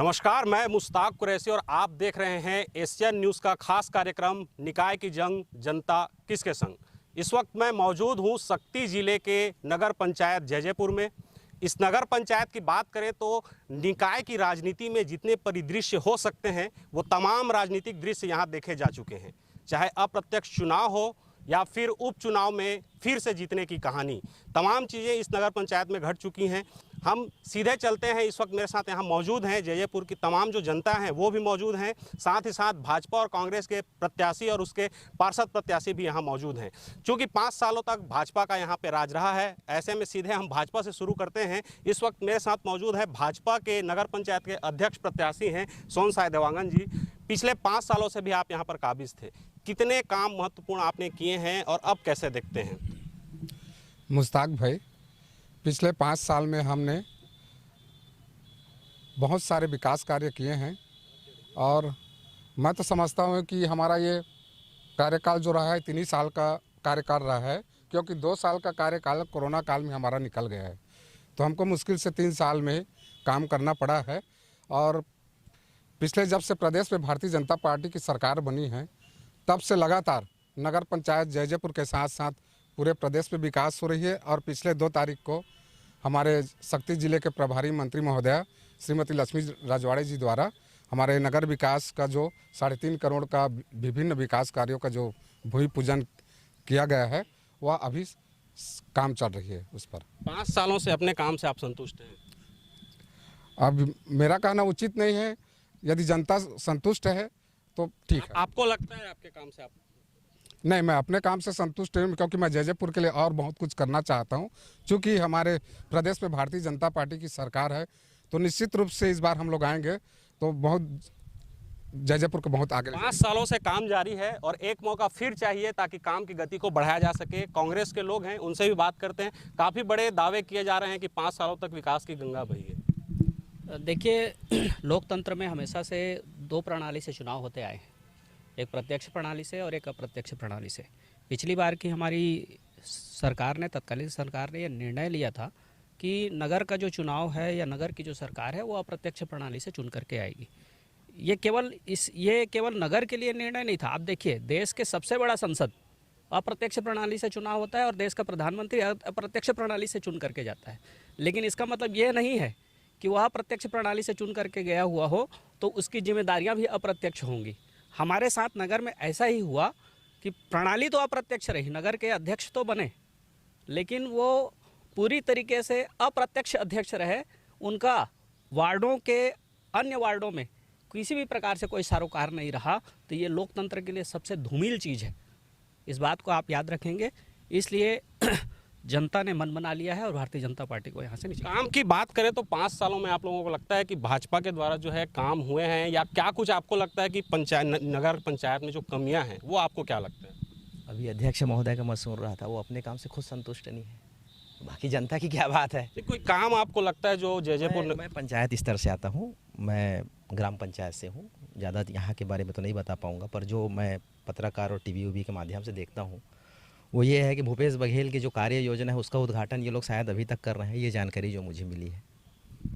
नमस्कार, मैं मुश्ताक कुरैशी और आप देख रहे हैं एशियन न्यूज़ का खास कार्यक्रम निकाय की जंग, जनता किसके संग। इस वक्त मैं मौजूद हूं शक्ति जिले के नगर पंचायत जैजेपुर में। इस नगर पंचायत की बात करें तो निकाय की राजनीति में जितने परिदृश्य हो सकते हैं वो तमाम राजनीतिक दृश्य यहां देखे जा चुके हैं। चाहे अप्रत्यक्ष चुनाव हो या फिर उपचुनाव में फिर से जीतने की कहानी, तमाम चीज़ें इस नगर पंचायत में घट चुकी हैं। हम सीधे चलते हैं। इस वक्त मेरे साथ यहाँ मौजूद हैं जैजेपुर की तमाम जो जनता है वो भी मौजूद हैं, साथ ही साथ भाजपा और कांग्रेस के प्रत्याशी और उसके पार्षद प्रत्याशी भी यहाँ मौजूद हैं। चूँकि 5 सालों तक भाजपा का यहाँ पे राज रहा है, ऐसे में सीधे हम भाजपा से शुरू करते हैं। इस वक्त मेरे साथ मौजूद है भाजपा के नगर पंचायत के अध्यक्ष प्रत्याशी हैं सोन साय देवांगन जी। पिछले 5 सालों से भी आप यहाँ पर काबिज थे, कितने काम महत्वपूर्ण आपने किए हैं और अब कैसे देखते हैं? मुश्ताक भाई, पिछले 5 साल में हमने बहुत सारे विकास कार्य किए हैं और मैं तो समझता हूँ कि हमारा ये कार्यकाल जो रहा है 3 ही साल का कार्यकाल रहा है, क्योंकि 2 साल का कार्यकाल कोरोना काल में हमारा निकल गया है। तो हमको मुश्किल से 3 साल में काम करना पड़ा है। और पिछले जब से प्रदेश में भारतीय जनता पार्टी की सरकार बनी है तब से लगातार नगर पंचायत जैजेपुर के साथ साथ पूरे प्रदेश में विकास हो रही है। और पिछले 2 तारीख को हमारे शक्ति जिले के प्रभारी मंत्री महोदया श्रीमती लक्ष्मी राजवाड़े जी द्वारा हमारे नगर विकास का जो 3.5 करोड़ का विभिन्न विकास कार्यों का जो भूमि पूजन किया गया है वह अभी काम चल रही है उस पर। 5 सालों से अपने काम से आप संतुष्ट हैं? अब मेरा कहना उचित नहीं है, यदि जनता संतुष्ट है तो ठीक है। आपको लगता है आपके काम से आप? नहीं, मैं अपने काम से संतुष्ट हूँ, क्योंकि मैं जैजेपुर के लिए और बहुत कुछ करना चाहता हूँ। चूँकि हमारे प्रदेश में भारतीय जनता पार्टी की सरकार है तो निश्चित रूप से इस बार हम लोग आएंगे तो बहुत जैजेपुर को बहुत आगे। 5 सालों से काम जारी है और एक मौका फिर चाहिए ताकि काम की गति को बढ़ाया जा सके। कांग्रेस के लोग हैं, उनसे भी बात करते हैं। काफ़ी बड़े दावे किए जा रहे हैं कि 5 सालों तक विकास की गंगा बही है। देखिए, लोकतंत्र में हमेशा से 2 प्रणाली से चुनाव होते आए हैं, एक प्रत्यक्ष प्रणाली से और एक अप्रत्यक्ष प्रणाली से। पिछली बार की हमारी सरकार ने, तत्कालीन सरकार ने यह निर्णय लिया था कि नगर का जो चुनाव है या नगर की जो सरकार है वो अप्रत्यक्ष प्रणाली से चुन करके आएगी। ये केवल नगर के लिए निर्णय नहीं था। आप देखिए, देश के सबसे बड़ा संसद अप्रत्यक्ष प्रणाली से चुनाव होता है और देश का प्रधानमंत्री अप्रत्यक्ष प्रणाली से चुन करके जाता है। लेकिन इसका मतलब ये नहीं है कि वह अप्रत्यक्ष प्रणाली से चुन करके गया हुआ हो तो उसकी जिम्मेदारियां भी अप्रत्यक्ष होंगी। हमारे साथ नगर में ऐसा ही हुआ कि प्रणाली तो अप्रत्यक्ष रही, नगर के अध्यक्ष तो बने लेकिन वो पूरी तरीके से अप्रत्यक्ष अध्यक्ष रहे। उनका वार्डों के अन्य वार्डों में किसी भी प्रकार से कोई सरोकार नहीं रहा। तो ये लोकतंत्र के लिए सबसे धूमिल चीज़ है, इस बात को आप याद रखेंगे। इसलिए जनता ने मन बना लिया है और भारतीय जनता पार्टी को यहाँ से नीचे। काम की बात करें तो 5 सालों में आप लोगों को लगता है कि भाजपा के द्वारा जो है काम हुए हैं, या क्या कुछ आपको लगता है कि नगर पंचायत में जो कमियां हैं वो आपको क्या लगता है? अभी अध्यक्ष महोदय का मैं सुन रहा था, वो अपने काम से खुद संतुष्ट नहीं है, बाकी जनता की क्या बात है। कोई काम आपको लगता है जो जैजेपुर? मैं पंचायत स्तर से आता हूँ, मैं ग्राम पंचायत से हूँ। ज़्यादा यहाँ के बारे में तो नहीं बता पाऊँगा, पर जो मैं पत्रकार और टीवी के माध्यम से देखता हूँ वो ये है कि भूपेश बघेल की जो कार्य योजना है उसका उद्घाटन ये लोग शायद अभी तक कर रहे हैं, ये जानकारी जो मुझे मिली है।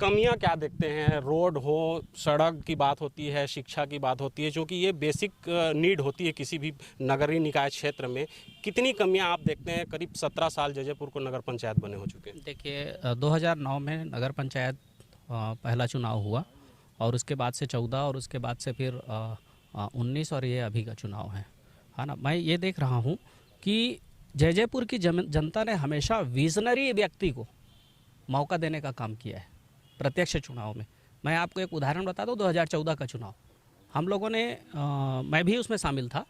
कमियां क्या देखते हैं? रोड हो, सड़क की बात होती है, शिक्षा की बात होती है, जो कि ये बेसिक नीड होती है किसी भी नगरीय निकाय क्षेत्र में। कितनी कमियां आप देखते हैं? करीब 17 साल जैजेपुर को नगर पंचायत बने हो चुके हैं। देखिए, 2009 में नगर पंचायत पहला चुनाव हुआ और उसके बाद से 14 और उसके बाद से फिर 19 और ये अभी का चुनाव है ना। मैं ये देख रहा हूँ कि जैजेपुर की जनता ने हमेशा विजनरी व्यक्ति को मौका देने का काम किया है प्रत्यक्ष चुनाव में। मैं आपको एक उदाहरण बता दूं, 2014 का चुनाव हम लोगों ने मैं भी उसमें शामिल था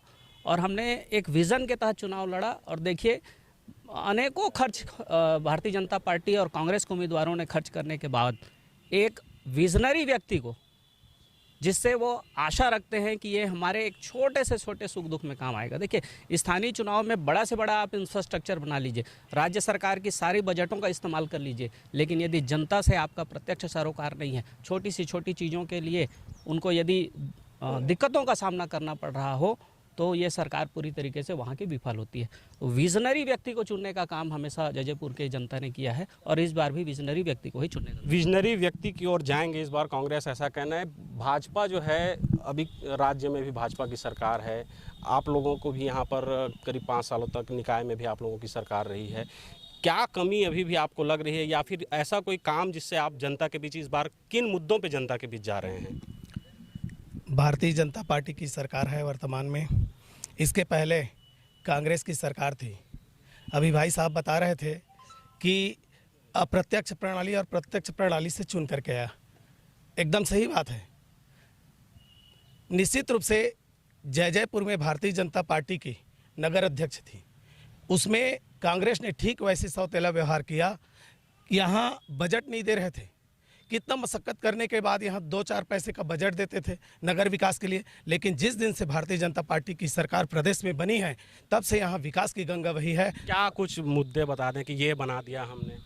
और हमने एक विज़न के तहत चुनाव लड़ा। और देखिए, अनेकों खर्च भारतीय जनता पार्टी और कांग्रेस के उम्मीदवारों ने खर्च करने के बाद एक विजनरी व्यक्ति को, जिससे वो आशा रखते हैं कि ये हमारे एक छोटे से छोटे सुख दुख में काम आएगा। देखिए, स्थानीय चुनाव में बड़ा से बड़ा आप इंफ्रास्ट्रक्चर बना लीजिए, राज्य सरकार की सारी बजटों का इस्तेमाल कर लीजिए, लेकिन यदि जनता से आपका प्रत्यक्ष सरोकार नहीं है, छोटी सी छोटी चीज़ों के लिए उनको यदि दिक्कतों का सामना करना पड़ रहा हो तो ये सरकार पूरी तरीके से वहाँ की विफल होती है। विजनरी व्यक्ति को चुनने का काम हमेशा जैजैपुर के जनता ने किया है और इस बार भी विजनरी व्यक्ति को ही चुनने का। विजनरी व्यक्ति की ओर जाएंगे इस बार कांग्रेस, ऐसा कहना है। भाजपा जो है अभी राज्य में भी भाजपा की सरकार है, आप लोगों को भी यहाँ पर करीब 5 सालों तक निकाय में भी आप लोगों की सरकार रही है। क्या कमी अभी भी आपको लग रही है या फिर ऐसा कोई काम जिससे आप जनता के बीच इस बार किन मुद्दों पे जनता के बीच जा रहे हैं? भारतीय जनता पार्टी की सरकार है वर्तमान में। इसके पहले कांग्रेस की सरकार थी। अभी भाई साहब बता रहे थे कि अप्रत्यक्ष प्रणाली और प्रत्यक्ष प्रणाली से चुन करके आया। एकदम सही बात है। निश्चित रूप से जैजैपुर में भारतीय जनता पार्टी की नगर अध्यक्ष थी, उसमें कांग्रेस ने ठीक वैसे सौतेला व्यवहार किया। यहाँ बजट नहीं दे रहे थे, कितना मशक्कत करने के बाद यहाँ 2-4 पैसे का बजट देते थे नगर विकास के लिए। लेकिन जिस दिन से भारतीय जनता पार्टी की सरकार प्रदेश में बनी है तब से यहाँ विकास की गंगा बही है। क्या कुछ मुद्दे बता दें कि ये बना दिया हमने?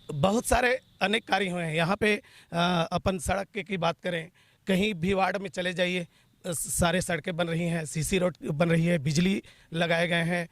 बहुत सारे अनेक कार्य हुए हैं यहाँ पे। अपन सड़क की बात करें, कहीं भी वार्ड में चले जाइए, सारे सड़कें बन रही हैं, सीसी रोड बन रही है, बिजली लगाए गए हैं,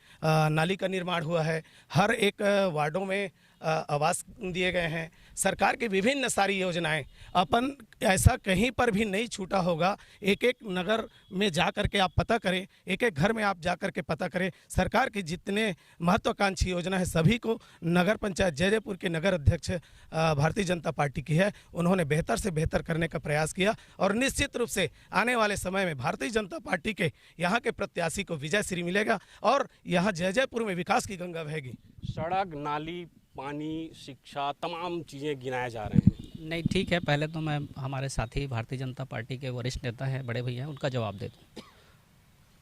नाली का निर्माण हुआ है, हर एक वार्डों में आवास दिए गए हैं। सरकार की विभिन्न सारी योजनाएं, अपन ऐसा कहीं पर भी नहीं छूटा होगा। एक एक नगर में जा कर के आप पता करें, एक एक घर में आप जा कर के पता करें, सरकार की जितने महत्वाकांक्षी योजना है सभी को नगर पंचायत जैजैपुर के नगर अध्यक्ष भारतीय जनता पार्टी की है, उन्होंने बेहतर से बेहतर करने का प्रयास किया। और निश्चित रूप से आने वाले समय में भारतीय जनता पार्टी के यहाँ के प्रत्याशी को विजय श्री मिलेगा और यहाँ जैजैपुर में विकास की गंगा बहेगी। सड़क, नाली, पानी, शिक्षा, तमाम चीज़ें गिनाए जा रहे हैं। नहीं, ठीक है, पहले तो मैं हमारे साथी भारतीय जनता पार्टी के वरिष्ठ नेता हैं, बड़े भैया हैं, उनका जवाब दे दूँ।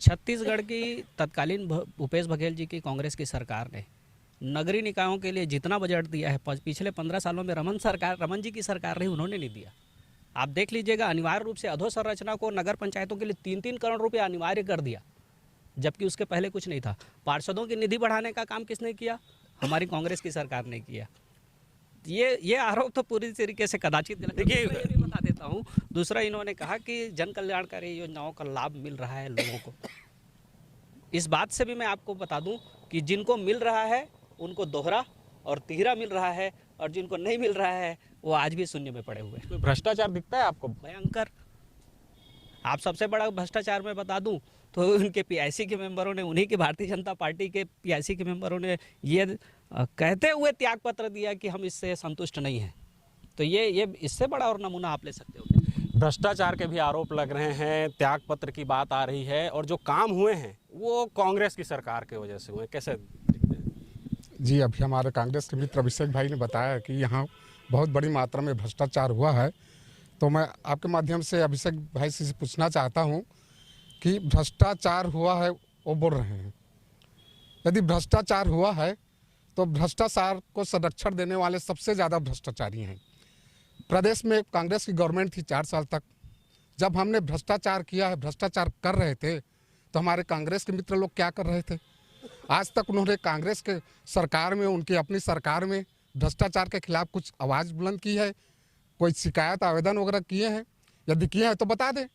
छत्तीसगढ़ की तत्कालीन भूपेश बघेल जी की कांग्रेस की सरकार ने नगरीय निकायों के लिए जितना बजट दिया है पिछले 15 सालों में रमन जी की सरकार रही, उन्होंने नहीं दिया। आप देख लीजिएगा, अनिवार्य रूप से अधोसंरचना को नगर पंचायतों के लिए 3-3 करोड़ रुपये अनिवार्य कर दिया, जबकि उसके पहले कुछ नहीं था। पार्षदों की निधि बढ़ाने का काम किसने किया? हमारी कांग्रेस की सरकार ने किया। ये आरोप तो पूरी तरीके से कदाचित गलत है। देखिए, ये भी बता देता हूँ। दूसरा, इन्होंने कहा कि जन कल्याणकारी योजनाओं का लाभ मिल रहा है लोगों को। इस बात से भी मैं आपको बता दूं कि जिनको मिल रहा है उनको दोहरा और तिहरा मिल रहा है, और जिनको नहीं मिल रहा है वो आज भी शून्य में पड़े हुए हैं। कोई भ्रष्टाचार दिखता है आपको? भयंकर। आप सबसे बड़ा भ्रष्टाचार मैं बता दूं तो उनके पीआईसी के मेंबरों ने, उन्हीं की भारतीय जनता पार्टी के पीआईसी के मेंबरों ने ये कहते हुए त्याग पत्र दिया कि हम इससे संतुष्ट नहीं हैं। तो ये इससे बड़ा और नमूना आप ले सकते हो। भ्रष्टाचार के भी आरोप लग रहे हैं, त्याग पत्र की बात आ रही है, और जो काम हुए हैं वो कांग्रेस की सरकार की वजह से हुए। कैसे दिखते हैं? जी, अभी हमारे कांग्रेस के मित्र अभिषेक भाई ने बताया कि यहाँ बहुत बड़ी मात्रा में भ्रष्टाचार हुआ है। तो मैं आपके माध्यम से अभिषेक भाई से पूछना चाहता हूँ कि भ्रष्टाचार हुआ है वो बोल रहे हैं, यदि भ्रष्टाचार हुआ है तो भ्रष्टाचार को संरक्षण देने वाले सबसे ज़्यादा भ्रष्टाचारी हैं। प्रदेश में कांग्रेस की गवर्नमेंट थी 4 साल तक, जब हमने भ्रष्टाचार किया है, भ्रष्टाचार कर रहे थे, तो हमारे कांग्रेस के मित्र लोग क्या कर रहे थे? आज तक उन्होंने कांग्रेस के सरकार में, उनकी अपनी सरकार में भ्रष्टाचार के खिलाफ कुछ आवाज़ बुलंद की है? कोई शिकायत आवेदन वगैरह किए हैं? यदि किए हैं तो बता दें।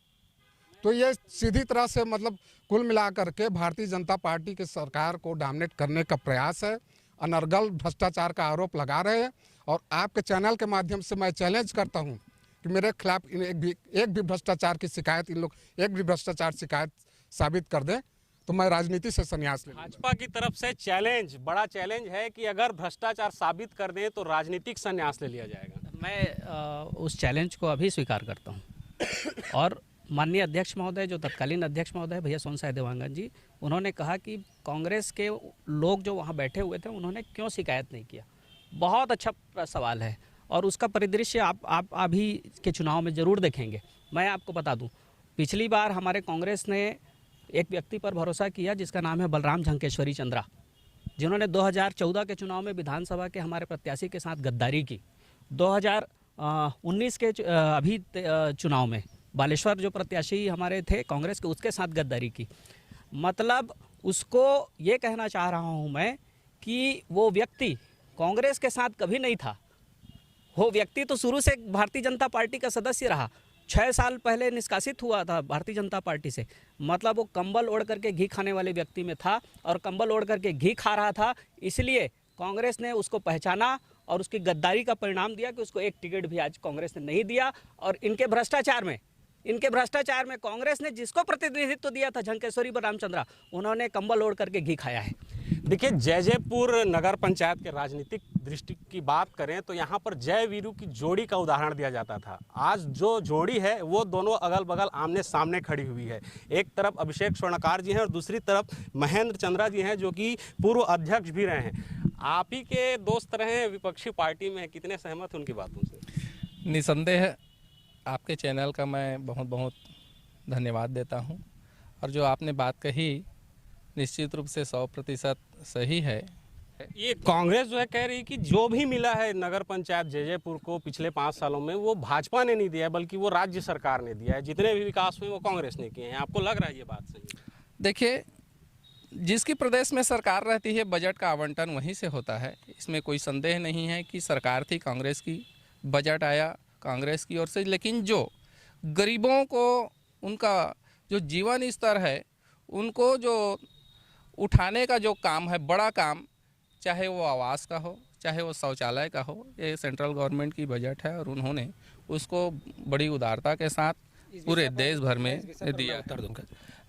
तो ये सीधी तरह से मतलब कुल मिलाकर के भारतीय जनता पार्टी की सरकार को डोमिनेट करने का प्रयास है। अनर्गल भ्रष्टाचार का आरोप लगा रहे हैं, और आपके चैनल के माध्यम से मैं चैलेंज करता हूं कि मेरे खिलाफ एक भी भ्रष्टाचार की शिकायत, इन लोग एक भी भ्रष्टाचार शिकायत साबित कर दें तो मैं राजनीति से संन्यास ले लूंगा। भाजपा की तरफ से चैलेंज, बड़ा चैलेंज है कि अगर भ्रष्टाचार साबित कर दें तो राजनीतिक संन्यास ले लिया जाएगा। मैं उस चैलेंज को अभी स्वीकार करता हूँ। और माननीय अध्यक्ष महोदय, जो तत्कालीन अध्यक्ष महोदय भैया सोनसाय देवांगन जी, उन्होंने कहा कि कांग्रेस के लोग जो वहाँ बैठे हुए थे उन्होंने क्यों शिकायत नहीं किया। बहुत अच्छा सवाल है, और उसका परिदृश्य आप अभी के चुनाव में ज़रूर देखेंगे। मैं आपको बता दूं, पिछली बार हमारे कांग्रेस ने एक व्यक्ति पर भरोसा किया जिसका नाम है बलराम झंकेश्वरी चंद्रा, जिन्होंने 2014 के चुनाव में विधानसभा के हमारे प्रत्याशी के साथ गद्दारी की। 2019 के अभी चुनाव में बालेश्वर जो प्रत्याशी हमारे थे कांग्रेस के, उसके साथ गद्दारी की। मतलब उसको ये कहना चाह रहा हूँ मैं कि वो व्यक्ति कांग्रेस के साथ कभी नहीं था। वो व्यक्ति तो शुरू से भारतीय जनता पार्टी का सदस्य रहा। 6 साल पहले निष्कासित हुआ था भारतीय जनता पार्टी से, मतलब वो कंबल ओढ़ करके घी खाने वाले व्यक्ति में था और कंबल ओढ़ करके घी खा रहा था। इसलिए कांग्रेस ने उसको पहचाना और उसकी गद्दारी का परिणाम दिया कि उसको एक टिकट भी आज कांग्रेस ने नहीं दिया। और इनके भ्रष्टाचार में कांग्रेस ने जिसको प्रतिनिधित्व दिया था झंकेश्वरी रामचंद्रा, उन्होंने कंबल ओढ़ करके घी खाया है। देखिए, जयजयपुर नगर पंचायत के राजनीतिक दृष्टि की बात करें तो यहाँ पर जय वीरू की जोड़ी का उदाहरण दिया जाता था। आज जो जोड़ी है वो दोनों अगल बगल आमने सामने खड़ी हुई है। एक तरफ अभिषेक स्वर्णकार जी हैं और दूसरी तरफ महेंद्र चंद्रा जी हैं, जो कि पूर्व अध्यक्ष भी रहे हैं। आप ही के दोस्त रहे हैं, विपक्षी पार्टी में, कितने सहमत उनकी बातों से? निसंदेह आपके चैनल का मैं बहुत बहुत धन्यवाद देता हूं, और जो आपने बात कही निश्चित रूप से 100% सही है। ये कांग्रेस जो है कह रही कि जो भी मिला है नगर पंचायत जयजयपुर को पिछले 5 सालों में, वो भाजपा ने नहीं दिया है, बल्कि वो राज्य सरकार ने दिया है। जितने भी विकास हुए वो कांग्रेस ने किए हैं। आपको लग रहा है ये बात सही? देखिए, जिसकी प्रदेश में सरकार रहती है बजट का आवंटन वहीं से होता है, इसमें कोई संदेह नहीं है कि सरकार थी कांग्रेस की, बजट आया कांग्रेस की ओर से। लेकिन जो गरीबों को उनका जो जीवन स्तर है उनको जो उठाने का जो काम है, बड़ा काम, चाहे वो आवास का हो चाहे वो शौचालय का हो, ये सेंट्रल गवर्नमेंट की बजट है और उन्होंने उसको बड़ी उदारता के साथ पूरे देश भर में दिया। उत्तर दूंगा।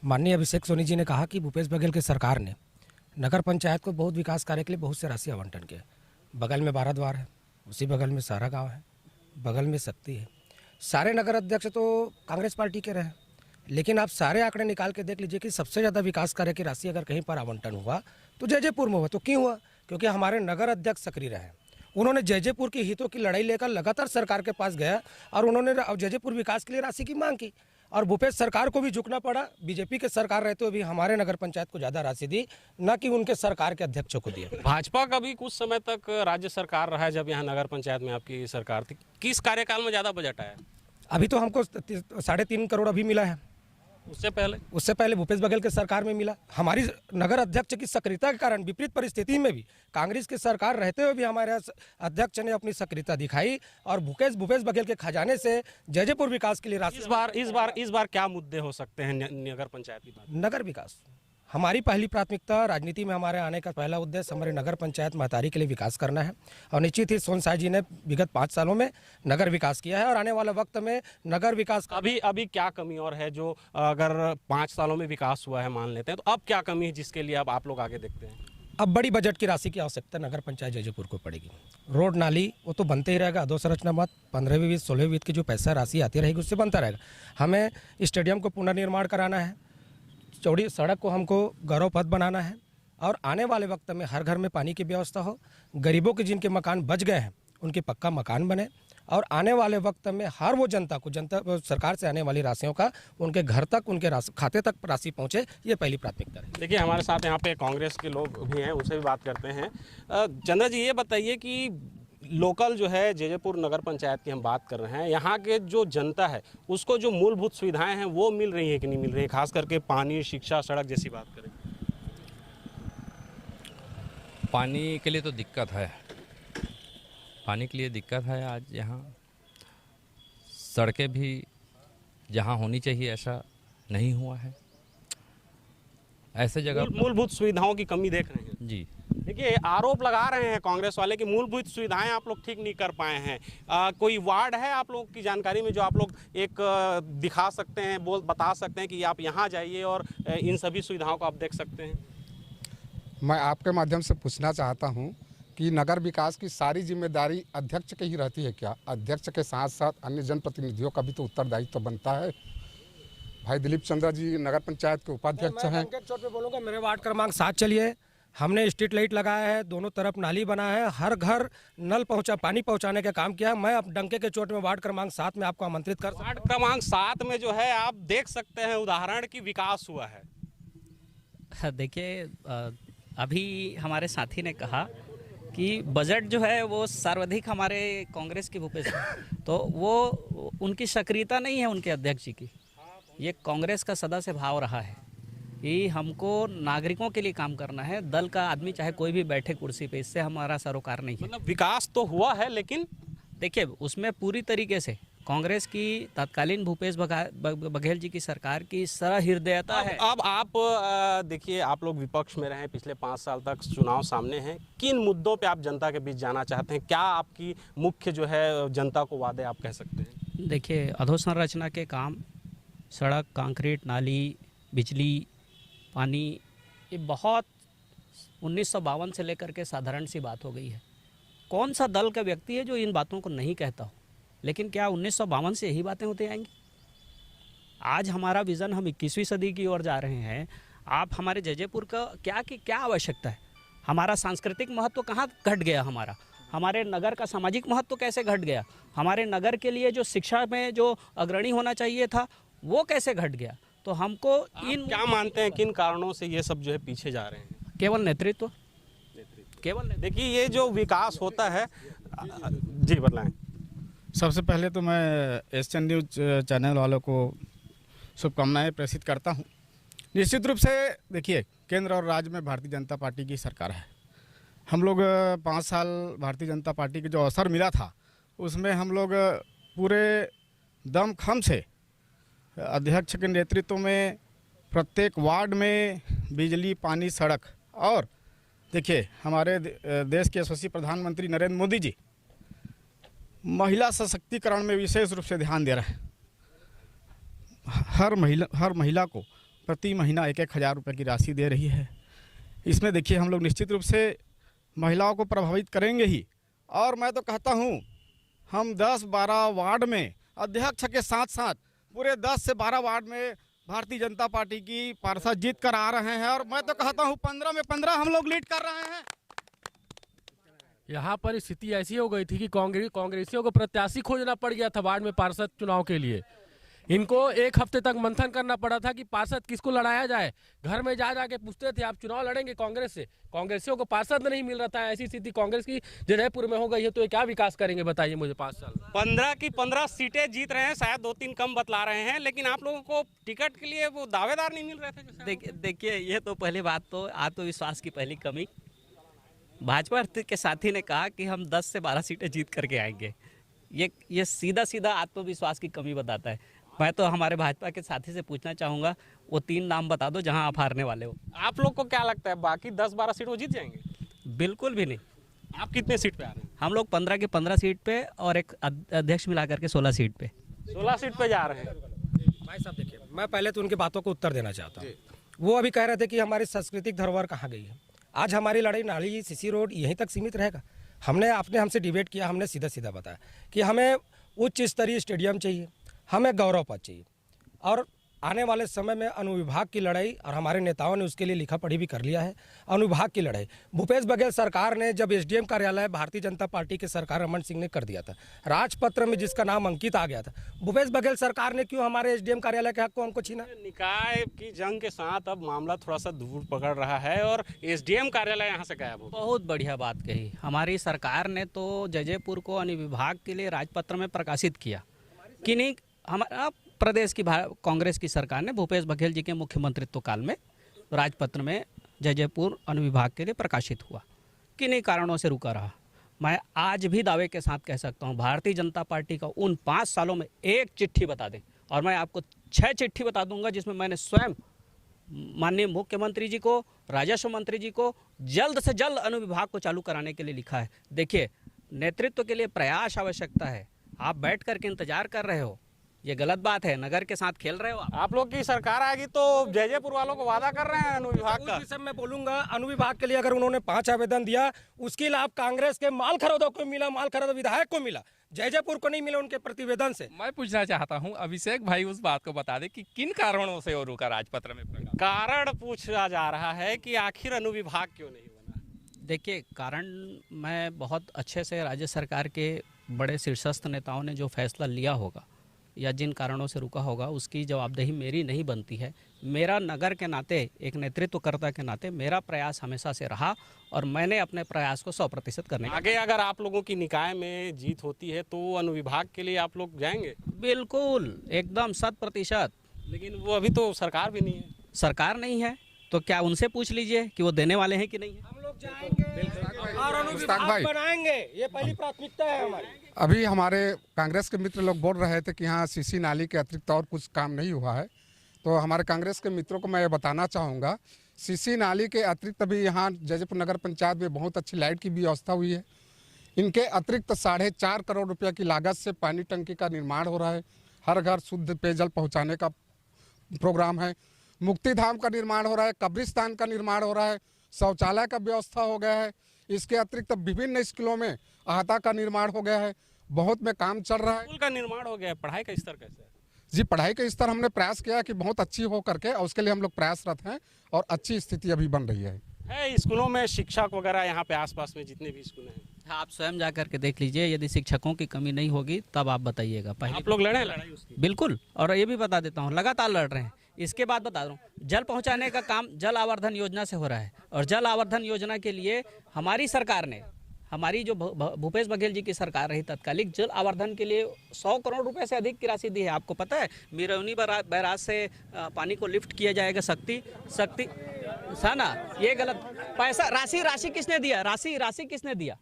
माननीय अभिषेक सोनी जी ने कहा कि भूपेश बघेल की सरकार ने नगर पंचायत को बहुत विकास कार्य के लिए बहुत से राशि आवंटन किया। बगल में बाराद्वार है, उसी बगल में सारा गांव है, बगल में शक्ति है। सारे नगर अध्यक्ष तो कांग्रेस पार्टी के रहे, लेकिन आप सारे आंकड़े निकाल के देख लीजिए कि सबसे ज़्यादा विकास कार्य की राशि अगर कहीं पर आवंटन हुआ तो जयजयपुर में हुआ। तो क्यों हुआ? क्योंकि हमारे नगर अध्यक्ष सक्रिय रहे। उन्होंने जयजयपुर के हितों की लड़ाई लेकर लगातार सरकार के पास गया और उन्होंने जयजयपुर विकास के लिए राशि की मांग की, और भूपेश सरकार को भी झुकना पड़ा। बीजेपी के सरकार रहते हुए भी हमारे नगर पंचायत को ज़्यादा राशि दी, न कि उनके सरकार के अध्यक्षों को दिया। भाजपा का भी कुछ समय तक राज्य सरकार रहा है, जब यहाँ नगर पंचायत में आपकी सरकार थी। किस कार्यकाल में ज़्यादा बजट आया? अभी तो हमको 3.5 करोड़ अभी मिला है। उससे पहले भूपेश बघेल के सरकार में मिला। हमारी नगर अध्यक्ष की सक्रियता के कारण विपरीत परिस्थिति में भी कांग्रेस की सरकार रहते हुए भी हमारे अध्यक्ष ने अपनी सक्रियता दिखाई और भूपेश बघेल के खजाने से जयजयपुर विकास के लिए राशि। इस बार क्या मुद्दे हो सकते हैं नगर पंचायत की बात? नगर विकास हमारी पहली प्राथमिकता। राजनीति में हमारे आने का पहला उद्देश्य हमारे नगर पंचायत महतारी के लिए विकास करना है, और निश्चित ही सोन साय जी ने विगत 5 सालों में नगर विकास किया है और आने वाले वक्त में नगर विकास अभी क्या कमी और है? जो अगर 5 सालों में विकास हुआ है मान लेते हैं, तो अब क्या कमी है जिसके लिए अब आप लोग आगे देखते हैं? अब बड़ी बजट की राशि की आवश्यकता नगर पंचायत जयजयपुर को पड़ेगी। रोड नाली वो तो बनते ही रहेगा, अधोसंरचना मत 15वीं वित्त 16वीं वित्त की जो पैसा राशि आती रहेगी उससे बनता रहेगा। हमें स्टेडियम को पुनर्निर्माण कराना है, चौड़ी सड़क को हमको गौरव पथ बनाना है, और आने वाले वक्त में हर घर में पानी की व्यवस्था हो, गरीबों के जिनके मकान बच गए हैं उनके पक्का मकान बने, और आने वाले वक्त में हर वो जनता सरकार से आने वाली राशियों का उनके घर तक, उनके खाते तक राशि पहुंचे, ये पहली प्राथमिकता है। देखिए, हमारे साथ यहाँ पे कांग्रेस के लोग भी हैं, उनसे भी बात करते हैं। चंद्रा जी, ये बताइए कि लोकल जो है जयजयपुर नगर पंचायत की हम बात कर रहे हैं, यहाँ के जो जनता है उसको जो मूलभूत सुविधाएं हैं वो मिल रही हैं कि नहीं मिल रही है? खास करके पानी, शिक्षा, सड़क जैसी बात करें। पानी के लिए तो दिक्कत है, पानी के लिए दिक्कत है। आज यहाँ सड़कें भी जहाँ होनी चाहिए ऐसा नहीं हुआ है, ऐसे जगह मूलभूत सुविधाओं की कमी देख रहे हैं जी। देखिए, आरोप लगा रहे हैं कांग्रेस वाले कि मूलभूत सुविधाएं आप लोग ठीक नहीं कर पाए हैं। कोई वार्ड है आप लोग की जानकारी में जो आप लोग एक दिखा सकते हैं, बता सकते हैं कि आप यहाँ जाइए और इन सभी सुविधाओं को आप देख सकते हैं? मैं आपके माध्यम से पूछना चाहता हूं कि नगर विकास की सारी जिम्मेदारी अध्यक्ष की ही रहती है क्या? अध्यक्ष के साथ साथ अन्य जनप्रतिनिधियों का भी तो उत्तरदायित्व बनता है। भाई दिलीप चंद्रा जी नगर पंचायत के उपाध्यक्ष हैं। चोट पे बोलूँगा, मेरे वार्ड क्रमांक 7 चलिए, हमने स्ट्रीट लाइट लगाया है, दोनों तरफ नाली बना है, हर घर नल पानी पहुंचाने का काम किया है। मैं अब डंके के चोट में वार्ड क्रमांक 7 में आपको आमंत्रित कर वार्ड क्रमांक 7 में जो है आप देख सकते हैं उदाहरण की विकास हुआ है। देखिए, अभी हमारे साथी ने कहा कि बजट जो है वो सर्वाधिक हमारे कांग्रेस की भूपेश, तो वो उनकी सक्रियता नहीं है उनके अध्यक्ष जी की। ये कांग्रेस का सदा से भाव रहा है कि हमको नागरिकों के लिए काम करना है, दल का आदमी चाहे कोई भी बैठे कुर्सी पे, इससे हमारा सरोकार नहीं है। मतलब विकास तो हुआ है, लेकिन देखिए उसमें पूरी तरीके से कांग्रेस की तत्कालीन भूपेश बघेल जी की सरकार की सहृदयता है। अब आप देखिए, आप लोग विपक्ष में रहे पिछले 5 साल तक, चुनाव सामने हैं, किन मुद्दों पे आप जनता के बीच जाना चाहते हैं? क्या आपकी मुख्य जो है जनता को वादे आप कह सकते हैं? देखिए, अधोसंरचना के काम, सड़क, कंक्रीट, नाली, बिजली, पानी, ये बहुत 1952 से लेकर के साधारण सी बात हो गई है। कौन सा दल का व्यक्ति है जो इन बातों को नहीं कहता हो? लेकिन क्या 1952 से यही बातें होती आएंगी? आज हमारा विज़न, हम 21वीं सदी की ओर जा रहे हैं। आप हमारे जयजयपुर का क्या आवश्यकता है? हमारा सांस्कृतिक महत्व कहाँ घट गया? हमारे नगर का सामाजिक महत्व कैसे घट गया? हमारे नगर के लिए जो शिक्षा में जो अग्रणी होना चाहिए था, वो कैसे घट गया? तो हमको इन क्या मानते हैं किन कारणों से ये सब जो है पीछे जा रहे हैं? केवल नेतृत्व। देखिए, ये जो विकास होता है, जी बताएं। सबसे पहले तो मैं एशियन न्यूज़ चैनल वालों को शुभकामनाएं प्रेषित करता हूं। निश्चित रूप से देखिए, केंद्र और राज्य में भारतीय जनता पार्टी की सरकार है। हम लोग 5 साल भारतीय जनता पार्टी के जो अवसर मिला था, उसमें हम लोग पूरे दमखम से अध्यक्ष के नेतृत्व में प्रत्येक वार्ड में बिजली, पानी, सड़क, और देखिए हमारे देश के यशस्वी प्रधानमंत्री नरेंद्र मोदी जी महिला सशक्तिकरण में विशेष रूप से ध्यान दे रहे हैं। हर महिला को प्रति महीना 1-1 हज़ार रुपये की राशि दे रही है। इसमें देखिए हम लोग निश्चित रूप से महिलाओं को प्रभावित करेंगे ही। और मैं तो कहता हूँ, हम 10-12 वार्ड में अध्यक्ष के साथ साथ पूरे 10 से 12 वार्ड में भारतीय जनता पार्टी की पार्षद जीत कर आ रहे हैं। और मैं तो कहता हूँ 15 में 15 हम लोग लीड कर रहे हैं। यहाँ पर स्थिति ऐसी हो गई थी कि कांग्रेसियों को प्रत्याशी खोजना पड़ गया था वार्ड में पार्षद चुनाव के लिए। इनको 1 हफ्ते तक मंथन करना पड़ा था कि पार्षद किसको लड़ाया जाए। घर में जा के पूछते थे, आप चुनाव लड़ेंगे कांग्रेस से? कांग्रेसियों को पार्षद नहीं मिल रहा था। ऐसी स्थिति कांग्रेस की जयपुर में हो गई है, तो ये क्या विकास करेंगे बताइए मुझे? 5 साल 15 की 15 सीटें जीत रहे हैं, शायद 2-3 कम बतला रहे हैं, लेकिन आप लोगों को टिकट के लिए वो दावेदार नहीं मिल रहे थे। देखिए, ये तो पहली बात तो आत्मविश्वास की पहली कमी। भाजपा के साथी ने कहा कि हम 10 से 12 सीटें जीत करके आएंगे। ये सीधा आत्मविश्वास की कमी बताता है। मैं तो हमारे भाजपा के साथी से पूछना चाहूँगा, वो 3 नाम बता दो जहां आप हारने वाले हो। आप लोग को क्या लगता है बाकी 10-12 सीट वो जीत जाएंगे? बिल्कुल भी नहीं। आप कितने सीट पे आ रहे हैं? हम लोग 15 के 15 सीट पे और एक अध्यक्ष मिला करके 16 सीट पे 16 सीट पे जा रहे हैं। भाई साहब देखिए, मैं पहले तो उनकी बातों को उत्तर देना चाहता हूँ। वो अभी कह रहे थे कि हमारी सांस्कृतिक धरोहर कहाँ गई है। आज हमारी लड़ाई नाली, सीसी रोड यहीं तक सीमित रहेगा? आपने हमसे डिबेट किया, हमने सीधा बताया कि हमें उच्च स्तरीय स्टेडियम चाहिए, हमें गौरव पद चाहिए। और आने वाले समय में अनुविभाग की लड़ाई, और हमारे नेताओं ने उसके लिए लिखा पढ़ी भी कर लिया है, अनुविभाग की लड़ाई। भूपेश बघेल सरकार ने जब एसडीएम कार्यालय भारतीय जनता पार्टी की सरकार रमन सिंह ने कर दिया था, राजपत्र में जिसका नाम अंकित आ गया था, भूपेश बघेल सरकार ने क्यों हमारे एसडीएम कार्यालय के हक को हमको छीना? निकाय की जंग के साथ अब मामला थोड़ा सा दूर पकड़ रहा है और एसडीएम कार्यालय यहाँ से गायब हो। बहुत बढ़िया बात कही। हमारी सरकार ने तो जयजयपुर को अनुविभाग के लिए राजपत्र में प्रकाशित किया कि नहीं। हमारा प्रदेश की कांग्रेस की सरकार ने भूपेश बघेल जी के मुख्यमंत्रित्व काल में राजपत्र में जयजयपुर अनुविभाग के लिए प्रकाशित हुआ। किन्हीं कारणों से रुका रहा। मैं आज भी दावे के साथ कह सकता हूं, भारतीय जनता पार्टी का उन 5 सालों में एक चिट्ठी बता दें और मैं आपको 6 चिट्ठी बता दूंगा जिसमें मैंने स्वयं माननीय मुख्यमंत्री जी को, राजस्व मंत्री जी को जल्द से जल्द अनुविभाग को चालू कराने के लिए लिखा है। देखिए, नेतृत्व के लिए प्रयास आवश्यकता है। आप बैठ करके इंतजार कर रहे हो, ये गलत बात है। नगर के साथ खेल रहे हो आप लोग की सरकार आएगी तो जयजयपुर वालों को वादा कर रहे हैं अनुविभाग का। उस विषय में बोलूंगा, अनुविभाग के लिए अगर उन्होंने 5 आवेदन दिया, उसके लाभ कांग्रेस के माल खरीदों को मिला, माल खरीदो विधायक को मिला, जयजयपुर को नहीं मिला उनके प्रतिवेदन से। मैं पूछना चाहता हूं, अभिषेक भाई उस बात को बता दे कि किन कारणों से वो रुका राजपत्र में? कारण पूछा जा रहा है कि आखिर अनुविभाग क्यों नहीं बना। देखिए, कारण मैं बहुत अच्छे से राज्य सरकार के बड़े शीर्षस्थ नेताओं ने जो फैसला लिया होगा या जिन कारणों से रुका होगा, उसकी जवाबदेही मेरी नहीं बनती है। मेरा नगर के नाते, एक नेतृत्वकर्ता के नाते मेरा प्रयास हमेशा से रहा और मैंने अपने प्रयास को 100% करने का। आगे अगर आप लोगों की निकाय में जीत होती है तो अनुविभाग के लिए आप लोग जाएंगे? बिल्कुल, एकदम 100%। लेकिन वो अभी तो सरकार भी नहीं है। सरकार नहीं है तो क्या उनसे पूछ लीजिए कि वो देने वाले हैं कि नहीं है। हम लोग मुश्ताक भाई, बनाएंगे, ये पहली प्राथमिकता है हमारी। अभी हमारे कांग्रेस के मित्र लोग बोल रहे थे कि यहाँ सीसी नाली के अतिरिक्त और कुछ काम नहीं हुआ है, तो हमारे कांग्रेस के मित्रों को मैं ये बताना चाहूँगा, सीसी नाली के अतिरिक्त अभी यहाँ जैजैपुर नगर पंचायत में बहुत अच्छी लाइट की व्यवस्था हुई है। इनके अतिरिक्त 4.5 करोड़ रुपये की लागत से पानी टंकी का निर्माण हो रहा है। हर घर शुद्ध पेयजल पहुँचाने का प्रोग्राम है। मुक्ति धाम का निर्माण हो रहा है, कब्रिस्तान का निर्माण हो रहा है, शौचालय का व्यवस्था हो गया है। इसके अतिरिक्त विभिन्न स्कूलों में अहाता का निर्माण हो गया है। बहुत में काम चल रहा है। स्कूल का निर्माण हो गया है, पढ़ाई का स्तर कैसे है? जी, पढ़ाई का स्तर हमने प्रयास किया कि बहुत अच्छी हो करके, और उसके लिए हम लोग प्रयासरत हैं और अच्छी स्थिति अभी बन रही है। स्कूलों में शिक्षक वगैरह यहाँ पे आसपास में जितने भी स्कूल हैं, आप स्वयं जा करके देख लीजिए, यदि शिक्षकों की कमी नहीं होगी तब आप बताइएगा। पहले आप लोग लड़े हैं लड़ाई उसकी? बिल्कुल, और ये भी बता देता हूँ, लगातार लड़ रहे हैं। इसके बाद बता दूँ, जल पहुँचाने का काम जल आवर्धन योजना से हो रहा है, और जल आवर्धन योजना के लिए हमारी सरकार ने, हमारी जो भूपेश बघेल जी की सरकार रही तत्कालिक, जल आवर्धन के लिए 100 करोड़ रुपए से अधिक की राशि दी है। आपको पता है, मिरौनी बैराज से पानी को लिफ्ट किया जाएगा। शक्ति ना, ये गलत पैसा, राशि किसने दिया? राशि किसने दिया?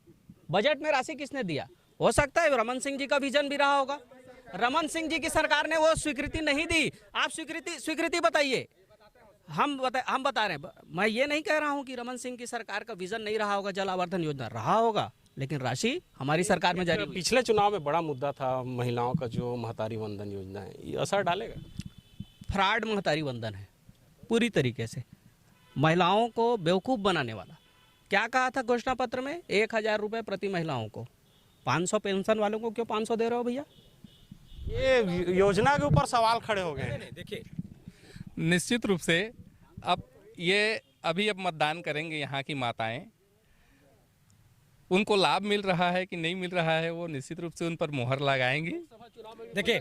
बजट में राशि किसने दिया? हो सकता है रमन सिंह जी का विजन भी रहा होगा। रमन सिंह जी की सरकार ने वो स्वीकृति नहीं दी। आप स्वीकृति बताइए। हम बता रहे हैं, मैं ये नहीं कह रहा हूं कि रमन सिंह की सरकार का विजन नहीं रहा होगा, जल आवर्धन योजना रहा होगा, लेकिन राशि हमारी सरकार में जारी हुई। पिछले चुनाव में बड़ा मुद्दा था महिलाओं का, जो महतारी वंदन योजना है, ये असर डालेगा? फ्रॉड महतारी वंदन है, पूरी तरीके से महिलाओं को बेवकूफ़ बनाने वाला। क्या कहा था घोषणा पत्र में? 1000 रुपये प्रति महिलाओं को। 500 पेंशन वालों को क्यों 500 दे रहे हो भैया? ये योजना के ऊपर सवाल खड़े हो गए हैं। देखिए, निश्चित रूप से अब मतदान करेंगे यहाँ की माताएं, उनको लाभ मिल रहा है कि नहीं मिल रहा है, वो निश्चित रूप से उन पर मोहर लगाएंगी। देखिए,